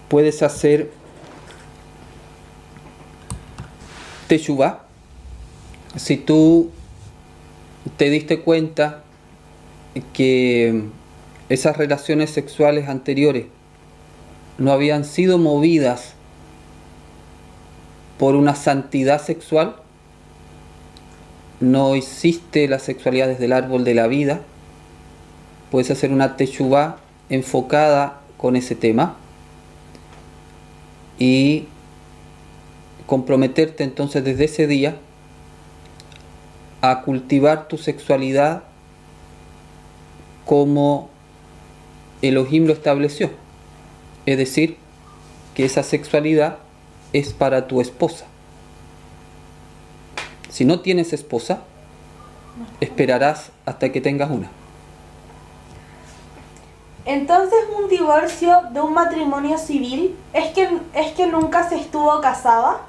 Puedes hacer teshuvá. Si tú te diste cuenta que esas relaciones sexuales anteriores no habían sido movidas por una santidad sexual, no hiciste la sexualidad desde el árbol de la vida, puedes hacer una teshuvá enfocada con ese tema y comprometerte entonces desde ese día a cultivar tu sexualidad como Elohim lo estableció. Es decir, que esa sexualidad es para tu esposa. Si no tienes esposa, esperarás hasta que tengas una. Entonces, un divorcio de un matrimonio civil es que nunca se estuvo casada.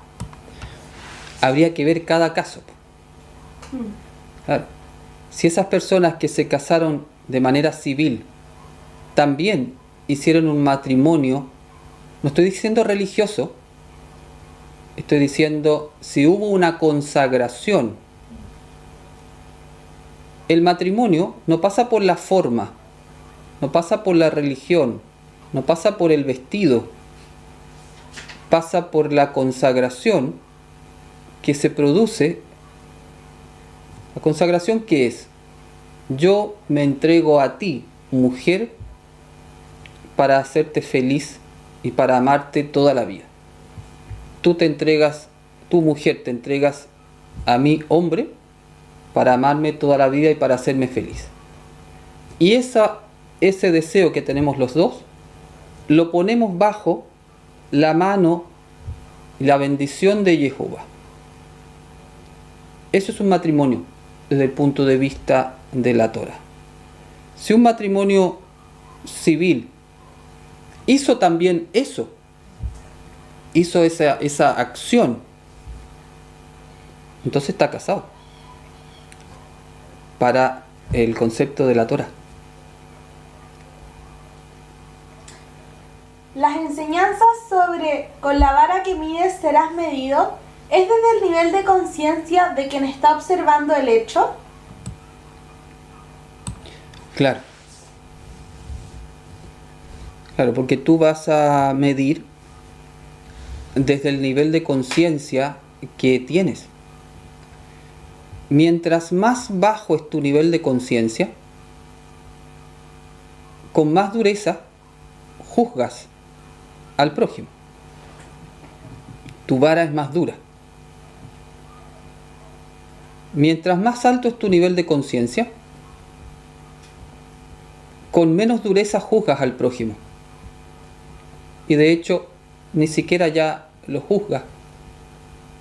Habría que ver cada caso. Claro. Si esas personas que se casaron de manera civil también hicieron un matrimonio, no estoy diciendo religioso, estoy diciendo si hubo una consagración. El matrimonio no pasa por la forma, no pasa por la religión, no pasa por el vestido, pasa por la consagración que se produce. La consagración, ¿qué es? Yo me entrego a ti, mujer, para hacerte feliz y para amarte toda la vida. Tú te entregas, tu mujer te entregas a mi hombre para amarme toda la vida y para hacerme feliz. Y ese deseo que tenemos los dos, lo ponemos bajo la mano y la bendición de Jehová. Eso es un matrimonio desde el punto de vista de la Torah. Si un matrimonio civil hizo también eso, hizo esa acción, entonces está casado para el concepto de la Torah. Las enseñanzas sobre con la vara que mides serás medido es desde el nivel de conciencia de quien está observando el hecho. Claro, porque tú vas a medir desde el nivel de conciencia que tienes. Mientras más bajo es tu nivel de conciencia, con más dureza juzgas al prójimo. Tu vara es más dura. Mientras más alto es tu nivel de conciencia, con menos dureza juzgas al prójimo. Y de hecho, ni siquiera ya lo juzgas,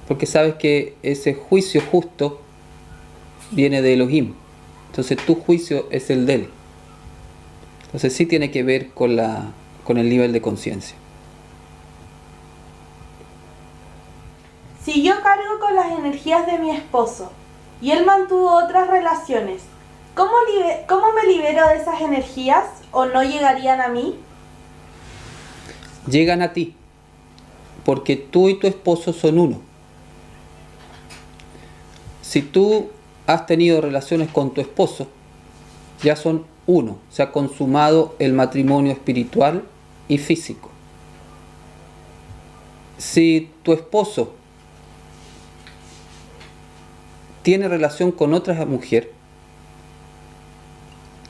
porque sabes que ese juicio justo viene de Elohim. Entonces tu juicio es el de él. Entonces sí tiene que ver con el nivel de conciencia. Si yo cargo con las energías de mi esposo y él mantuvo otras relaciones, ¿cómo me libero de esas energías o no llegarían a mí? Llegan a ti, porque tú y tu esposo son uno. Si tú has tenido relaciones con tu esposo, ya son uno, se ha consumado el matrimonio espiritual y físico. Si tu esposo tiene relación con otra mujer,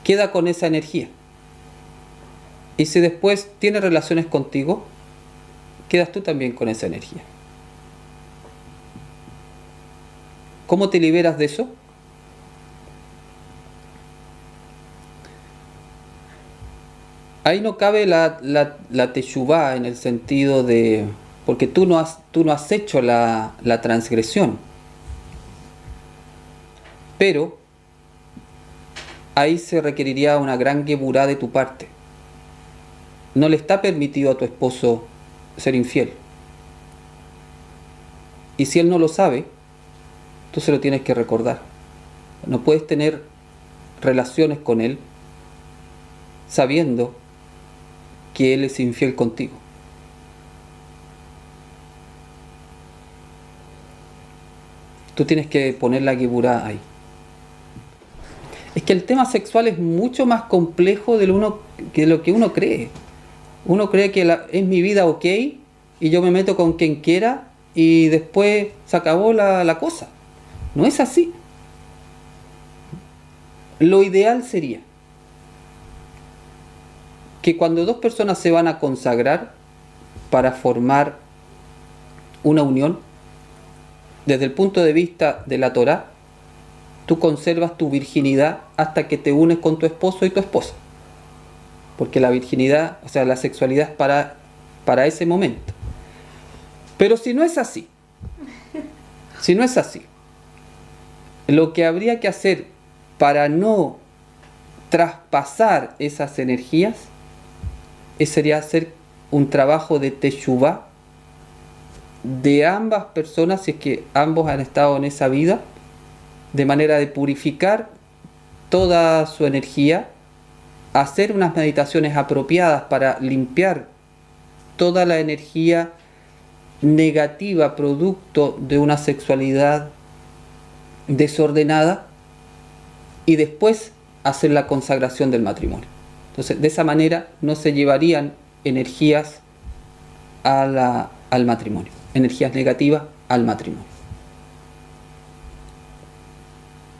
queda con esa energía. Y si después tiene relaciones contigo, quedas tú también con esa energía. ¿Cómo te liberas de eso? Ahí no cabe la teshuvá en el sentido de... porque tú no has hecho la transgresión. Pero ahí se requeriría una gran geburá de tu parte. No le está permitido a tu esposo ser infiel. Y si él no lo sabe, tú se lo tienes que recordar. No puedes tener relaciones con él sabiendo que él es infiel contigo. Tú tienes que poner la geburá ahí. Es que el tema sexual es mucho más complejo de lo que uno cree. Uno cree que es mi vida ok y yo me meto con quien quiera y después se acabó la cosa. No es así. Lo ideal sería que cuando dos personas se van a consagrar para formar una unión, desde el punto de vista de la Torá, tú conservas tu virginidad hasta que te unes con tu esposo y tu esposa. Porque la virginidad, o sea, la sexualidad es para ese momento. Pero si no es así, lo que habría que hacer para no traspasar esas energías sería hacer un trabajo de teshuvá de ambas personas, si es que ambos han estado en esa vida, de manera de purificar toda su energía, hacer unas meditaciones apropiadas para limpiar toda la energía negativa producto de una sexualidad desordenada y después hacer la consagración del matrimonio. Entonces, de esa manera no se llevarían energías al matrimonio, energías negativas al matrimonio.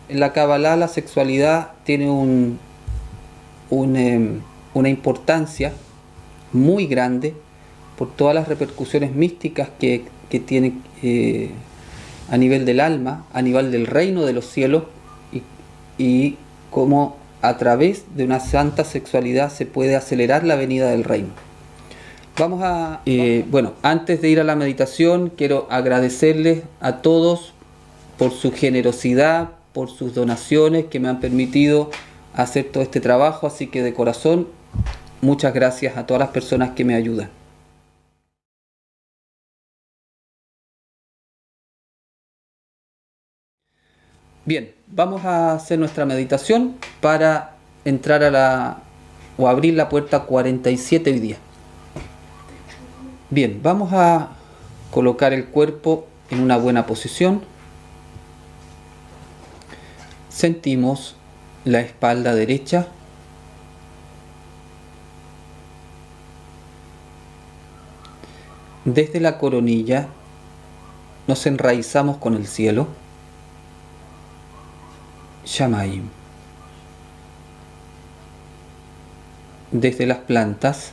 En la Kabbalah la sexualidad tiene una importancia muy grande por todas las repercusiones místicas que tiene a nivel del alma, a nivel del reino de los cielos, y cómo a través de una santa sexualidad se puede acelerar la venida del reino. Bueno, antes de ir a la meditación, quiero agradecerles a todos por su generosidad, por sus donaciones que me han permitido hacer todo este trabajo, así que de corazón, muchas gracias a todas las personas que me ayudan. Bien, vamos a hacer nuestra meditación para entrar o abrir la puerta 47 hoy día. Bien, vamos a colocar el cuerpo en una buena posición. Sentimos la espalda derecha. Desde la coronilla nos enraizamos con el cielo. Shamayim. Desde las plantas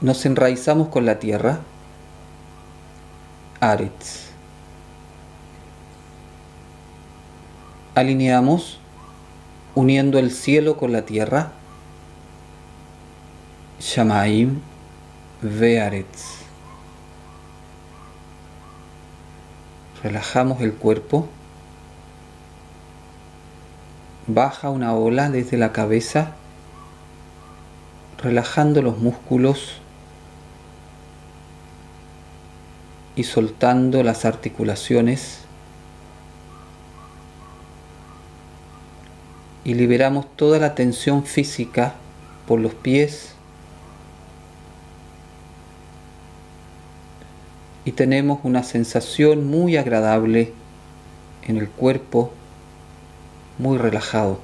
nos enraizamos con la tierra. Aretz. Alineamos uniendo el cielo con la tierra. Shamayim ve'aretz. Relajamos el cuerpo. Baja una ola desde la cabeza, relajando los músculos y soltando las articulaciones, y liberamos toda la tensión física por los pies, y tenemos una sensación muy agradable en el cuerpo, muy relajado.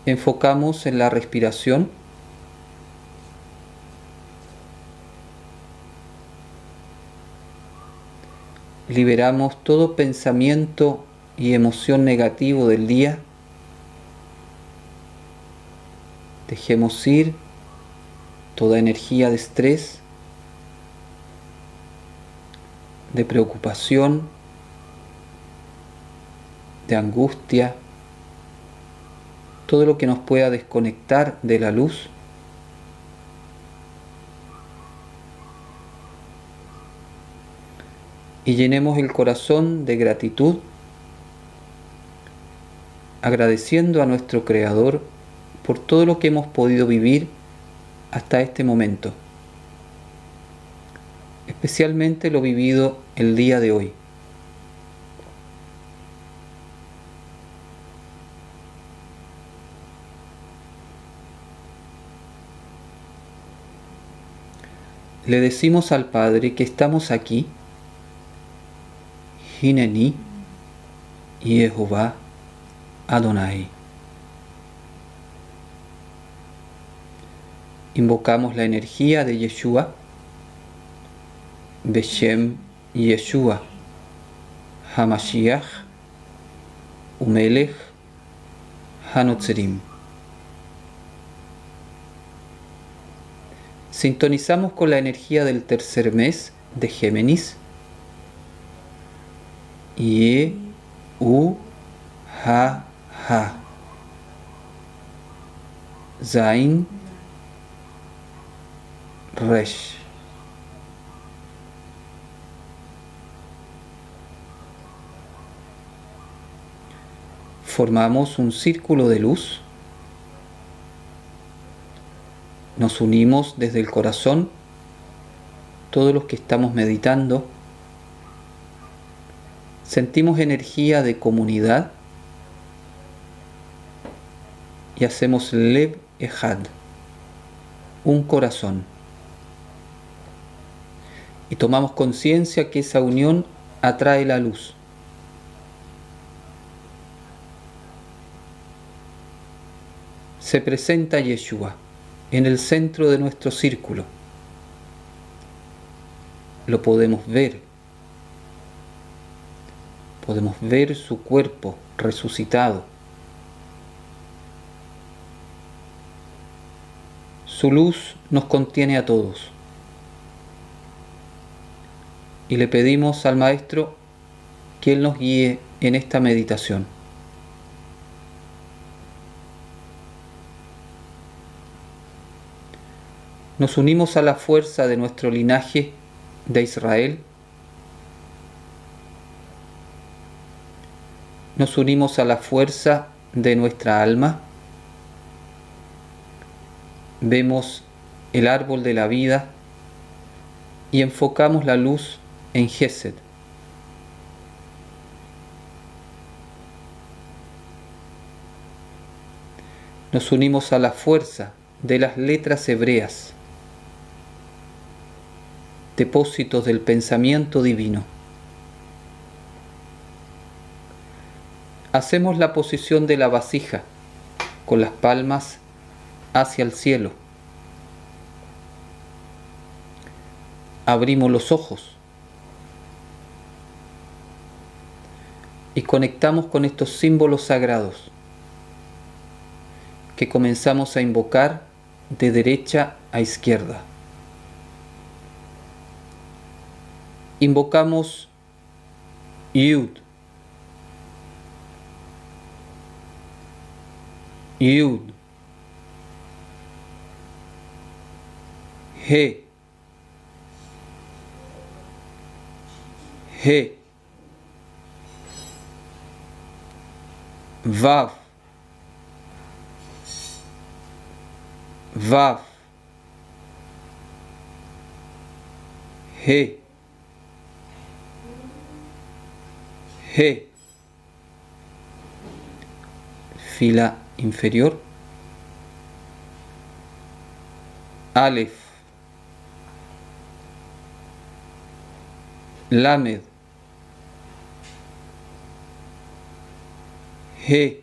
Enfocamos en la respiración. Liberamos todo pensamiento y emoción negativo del día. Dejemos ir toda energía de estrés, de preocupación, de angustia, todo lo que nos pueda desconectar de la luz. Y llenemos el corazón de gratitud, agradeciendo a nuestro Creador por todo lo que hemos podido vivir hasta este momento, especialmente lo vivido el día de hoy. Le decimos al Padre que estamos aquí, Hineni Yehová Adonai. Invocamos la energía de Yeshua, Beshem Yeshua, Hamashiach, Umelech, Hanotzerim. Sintonizamos con la energía del tercer mes de Géminis, Ye, U, Ha, Ha, Zain, Resh. Formamos un círculo de luz. Nos unimos desde el corazón, todos los que estamos meditando. Sentimos energía de comunidad y hacemos Lev Echad, un corazón. Y tomamos conciencia que esa unión atrae la luz. Se presenta Yeshua en el centro de nuestro círculo. Lo podemos ver. Podemos ver su cuerpo resucitado. Su luz nos contiene a todos. y le pedimos al Maestro que Él nos guíe en esta meditación. Nos unimos a la fuerza de nuestro linaje de Israel. Nos unimos a la fuerza de nuestra alma. Vemos el árbol de la vida y enfocamos la luz en Gesed. Nos unimos a la fuerza de las letras hebreas, depósitos del pensamiento divino. Hacemos la posición de la vasija con las palmas hacia el cielo. Abrimos los ojos y conectamos con estos símbolos sagrados que comenzamos a invocar de derecha a izquierda. Invocamos Yud, Yud, He, He, Vav, Vav, He, He. Fila inferior. Aleph, Lamed, He,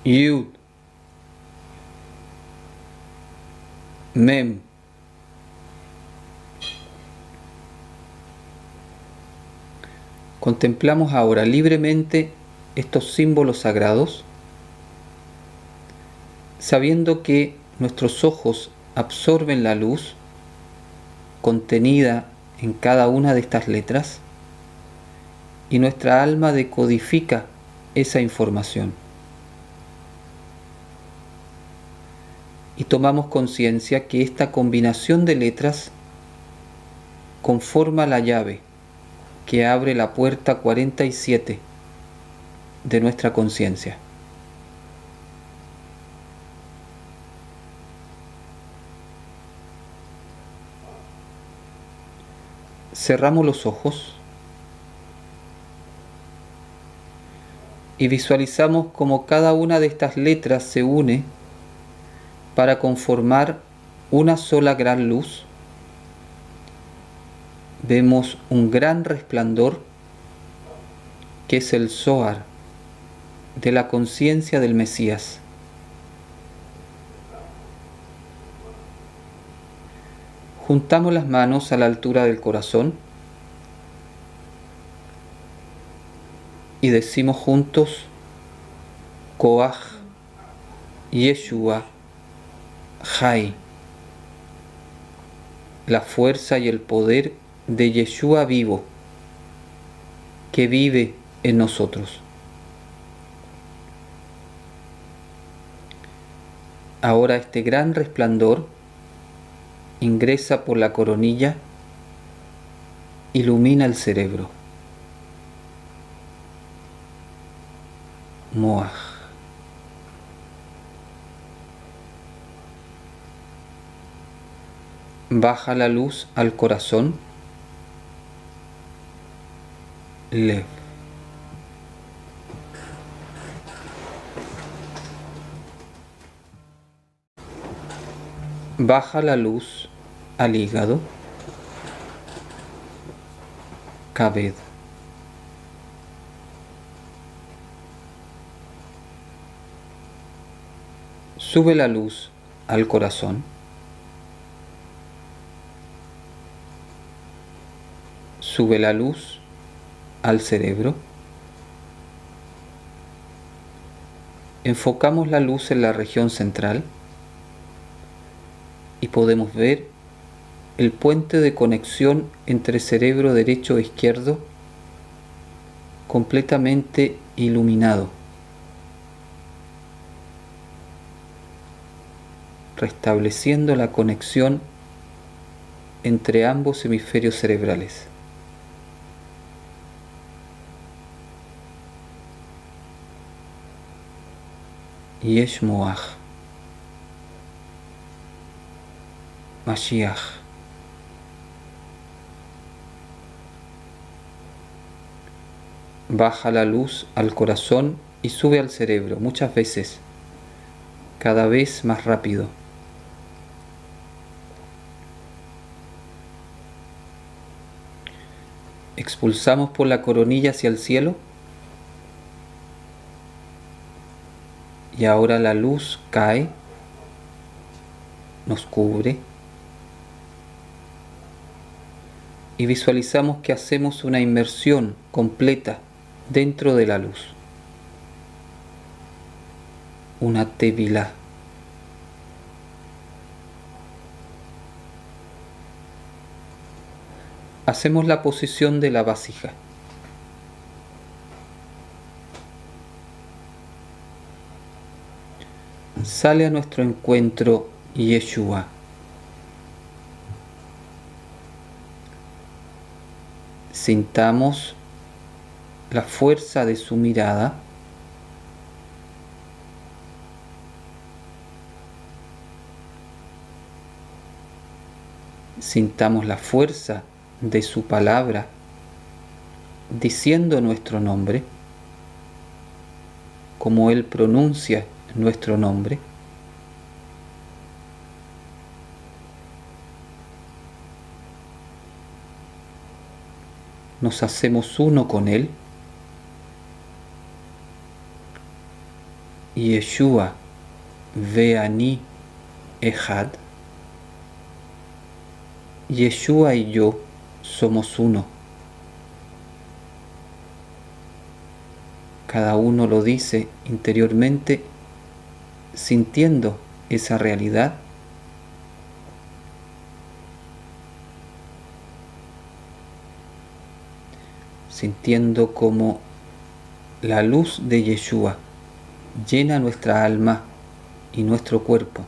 Yud, Mem. Contemplamos ahora libremente estos símbolos sagrados, sabiendo que nuestros ojos absorben la luz contenida en cada una de estas letras y nuestra alma decodifica esa información. Y tomamos conciencia que esta combinación de letras conforma la llave que abre la puerta 47 de nuestra conciencia. Cerramos los ojos y visualizamos cómo cada una de estas letras se une para conformar una sola gran luz. Vemos un gran resplandor que es el Zohar de la conciencia del Mesías. Juntamos las manos a la altura del corazón y decimos juntos: Koach Yeshua Jai, la fuerza y el poder de Yeshua vivo, que vive en nosotros. Ahora este gran resplandor ingresa por la coronilla, ilumina el cerebro. Moaj. Baja la luz al corazón. Lev. Baja la luz al hígado. Kabed. Sube la luz al corazón. Sube la luz al cerebro. Enfocamos la luz en la región central y podemos ver el puente de conexión entre cerebro derecho e izquierdo completamente iluminado, restableciendo la conexión entre ambos hemisferios cerebrales. Yesh Moach, Mashiach. Baja la luz al corazón y sube al cerebro muchas veces, cada vez más rápido. Expulsamos por la coronilla hacia el cielo y ahora la luz cae, nos cubre y visualizamos que hacemos una inmersión completa dentro de la luz, una tevilá. Hacemos la posición de la vasija. Sale a nuestro encuentro Yeshua. Sintamos la fuerza de su mirada. Sintamos la fuerza de su palabra diciendo nuestro nombre, como Él pronuncia nuestro nombre. Nos hacemos uno con Él. Yeshua ve'ani echad. Yeshua y yo somos uno. Cada uno lo dice interiormente, sintiendo esa realidad. Sintiendo como la luz de Yeshua llena nuestra alma y nuestro cuerpo.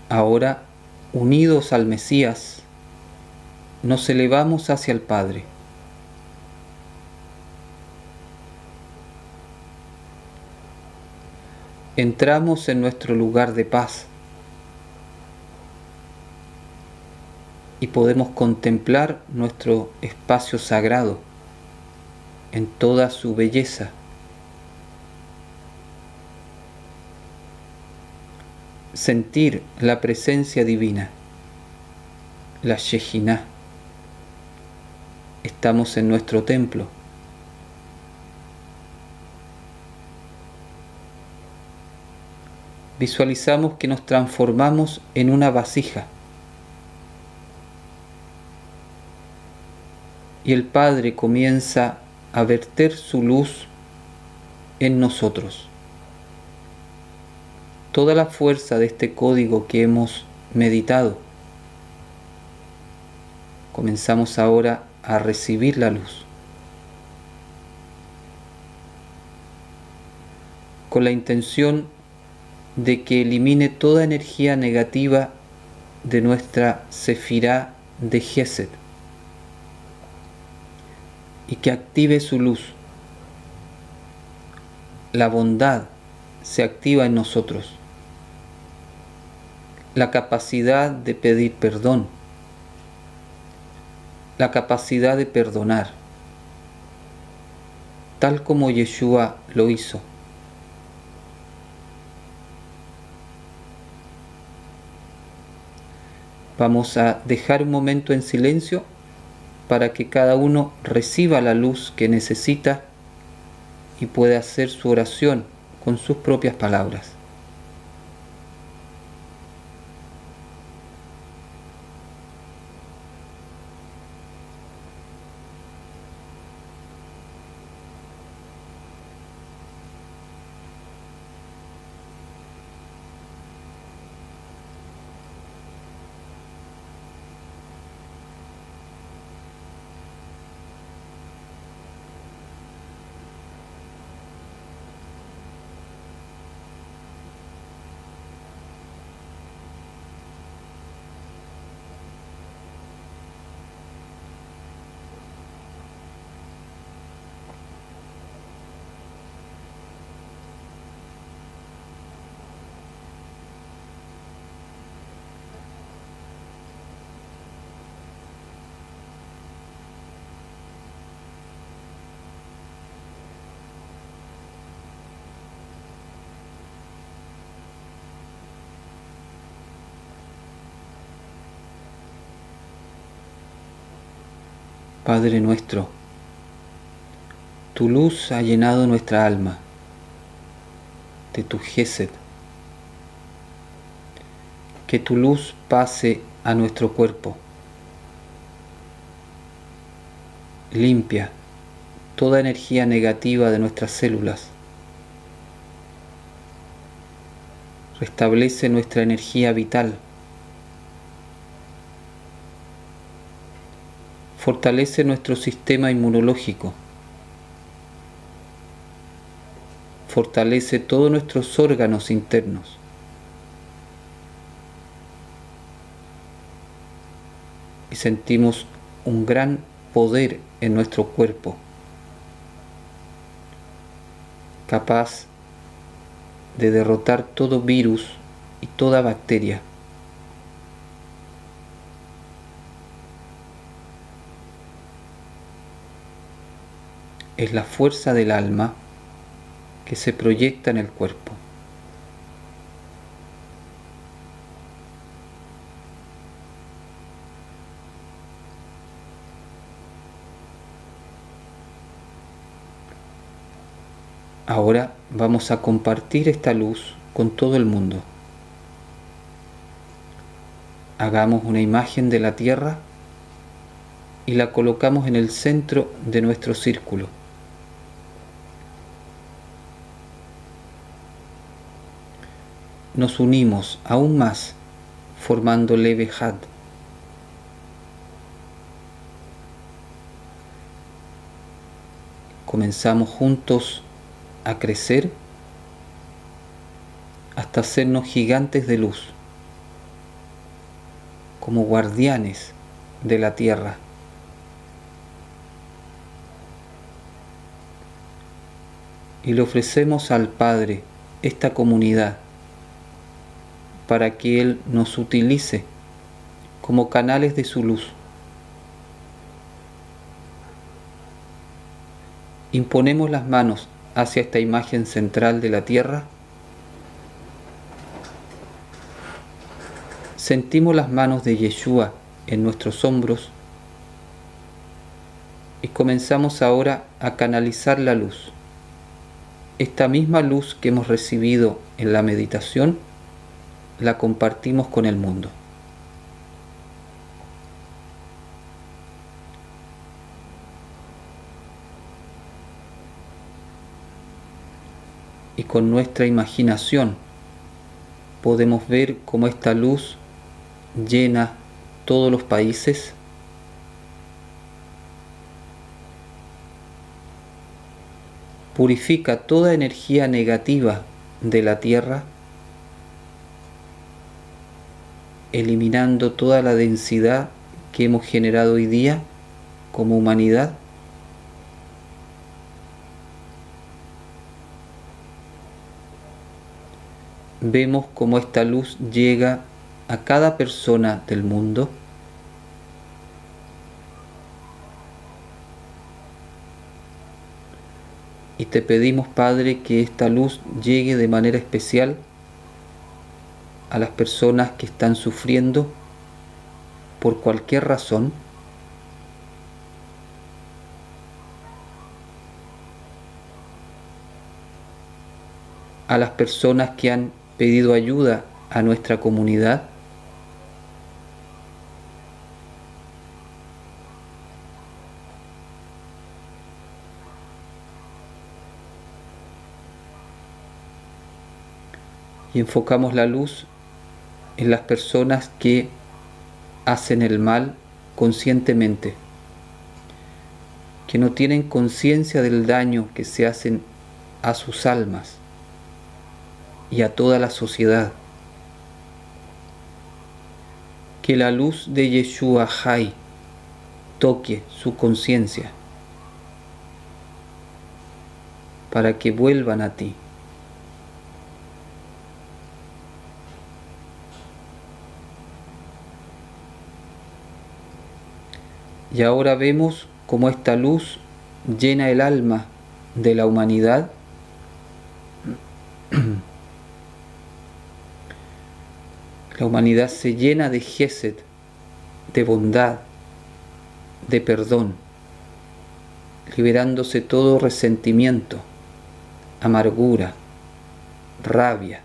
Ahora, unidos al Mesías, nos elevamos hacia el Padre. Entramos en nuestro lugar de paz y podemos contemplar nuestro espacio sagrado en toda su belleza. Sentir la presencia divina, la Shejinah. Estamos en nuestro templo. Visualizamos que nos transformamos en una vasija y el Padre comienza a verter su luz en nosotros. Toda la fuerza de este código que hemos meditado, comenzamos ahora a recibir la luz, con la intención de que elimine toda energía negativa de nuestra sefirá de Gesed y que active su luz. La bondad se activa en nosotros, la capacidad de pedir perdón, la capacidad de perdonar, tal como Yeshua lo hizo. Vamos a dejar un momento en silencio para que cada uno reciba la luz que necesita y pueda hacer su oración con sus propias palabras. Padre nuestro, tu luz ha llenado nuestra alma de tu Gesed. Que tu luz pase a nuestro cuerpo. Limpia toda energía negativa de nuestras células. Restablece nuestra energía vital. Fortalece nuestro sistema inmunológico. Fortalece todos nuestros órganos internos. Y sentimos un gran poder en nuestro cuerpo, capaz de derrotar todo virus y toda bacteria. Es la fuerza del alma que se proyecta en el cuerpo. Ahora vamos a compartir esta luz con todo el mundo. Hagamos una imagen de la Tierra y la colocamos en el centro de nuestro círculo. Nos unimos aún más formando Levejad. Comenzamos juntos a crecer hasta hacernos gigantes de luz, como guardianes de la tierra. Y le ofrecemos al Padre esta comunidad para que Él nos utilice como canales de su luz. Imponemos las manos hacia esta imagen central de la tierra. Sentimos las manos de Yeshua en nuestros hombros y comenzamos ahora a canalizar la luz. Esta misma luz que hemos recibido en la meditación, la compartimos con el mundo. Y con nuestra imaginación podemos ver cómo esta luz llena todos los países, purifica toda energía negativa de la tierra, eliminando toda la densidad que hemos generado hoy día como humanidad. Vemos cómo esta luz llega a cada persona del mundo. Y te pedimos, Padre, que esta luz llegue de manera especial a las personas que están sufriendo por cualquier razón, a las personas que han pedido ayuda a nuestra comunidad, y enfocamos la luz en las personas que hacen el mal conscientemente, que no tienen conciencia del daño que se hacen a sus almas y a toda la sociedad. Que la luz de Yeshua Hai toque su conciencia para que vuelvan a ti. Y ahora vemos cómo esta luz llena el alma de la humanidad La humanidad se llena de Gesed, de bondad, de perdón. liberándose todo resentimiento, amargura, rabia.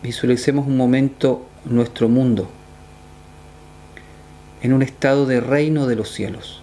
Visualicemos un momento nuestro mundo en un estado de reino de los cielos.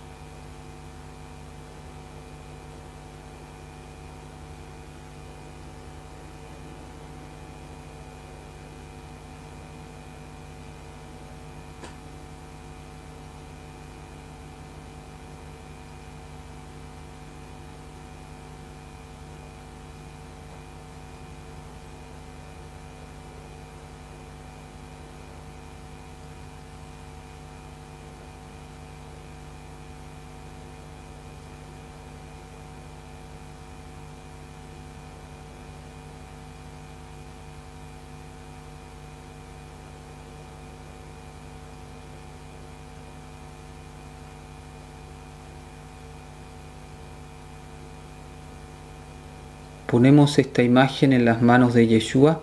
Ponemos esta imagen en las manos de Yeshua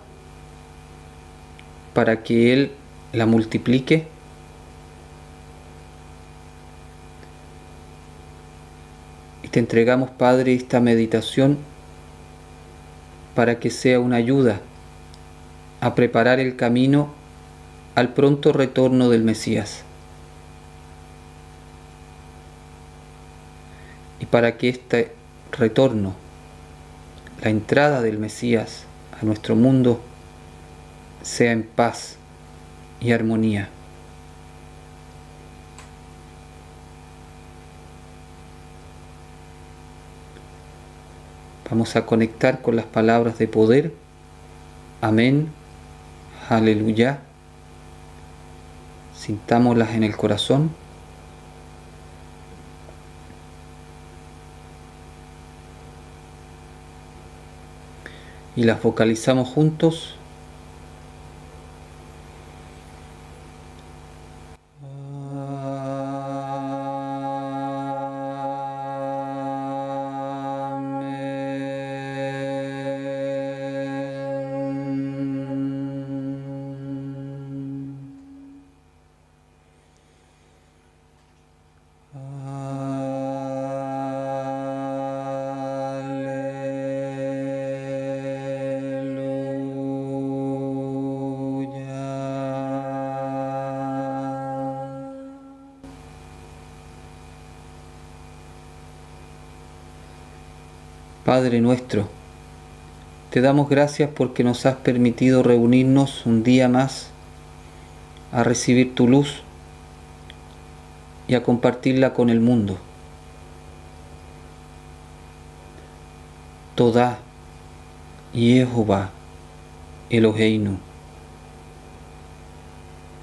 para que Él la multiplique. Y te entregamos, Padre, esta meditación para que sea una ayuda a preparar el camino al pronto retorno del Mesías. Y para que este retorno, la entrada del Mesías a nuestro mundo, sea en paz y armonía. Vamos a conectar con las palabras de poder. Amén. Aleluya. Sintámoslas en el corazón. Y las vocalizamos juntos. Padre nuestro, te damos gracias porque nos has permitido reunirnos un día más a recibir tu luz y a compartirla con el mundo. Todá Yehová Eloheinu,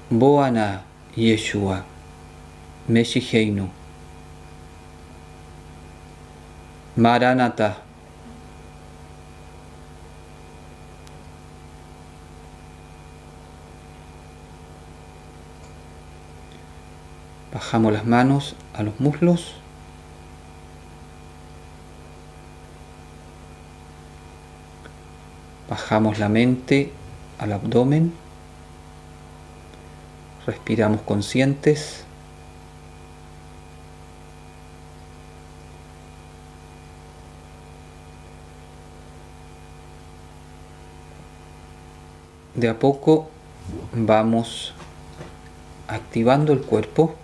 Boana Yeshua Meshiheinu, Maranatha. Bajamos las manos a los muslos. Bajamos la mente al abdomen. Respiramos conscientes. De a poco vamos activando el cuerpo.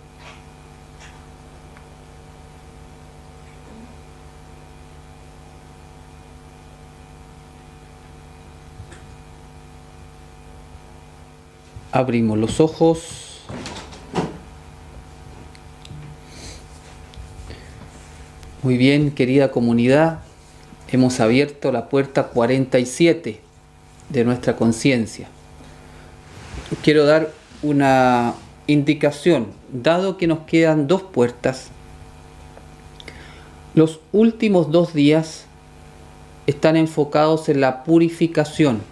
Abrimos los ojos. Muy bien, querida comunidad, hemos abierto la puerta 47 de nuestra conciencia. Quiero dar una indicación, dado que nos quedan 2 puertas. Los últimos 2 días están enfocados en la purificación.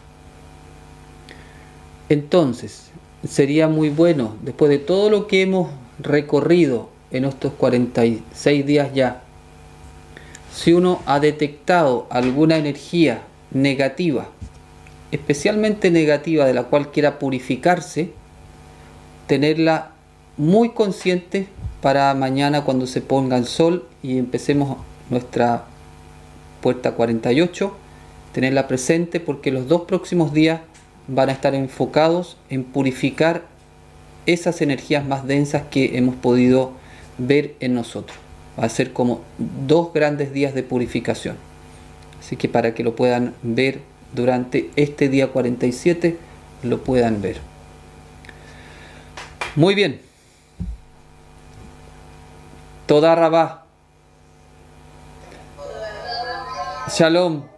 Entonces, sería muy bueno, después de todo lo que hemos recorrido en estos 46 días ya, si uno ha detectado alguna energía negativa, especialmente negativa, de la cual quiera purificarse, tenerla muy conscientes para mañana cuando se ponga el sol y empecemos nuestra puerta 48, tenerla presente porque los 2 próximos días van a estar enfocados en purificar esas energías más densas que hemos podido ver en nosotros. Va a ser como 2 grandes días de purificación. Así que para que lo puedan ver durante este día 47, lo puedan ver. Muy bien. Toda Rabá. Shalom.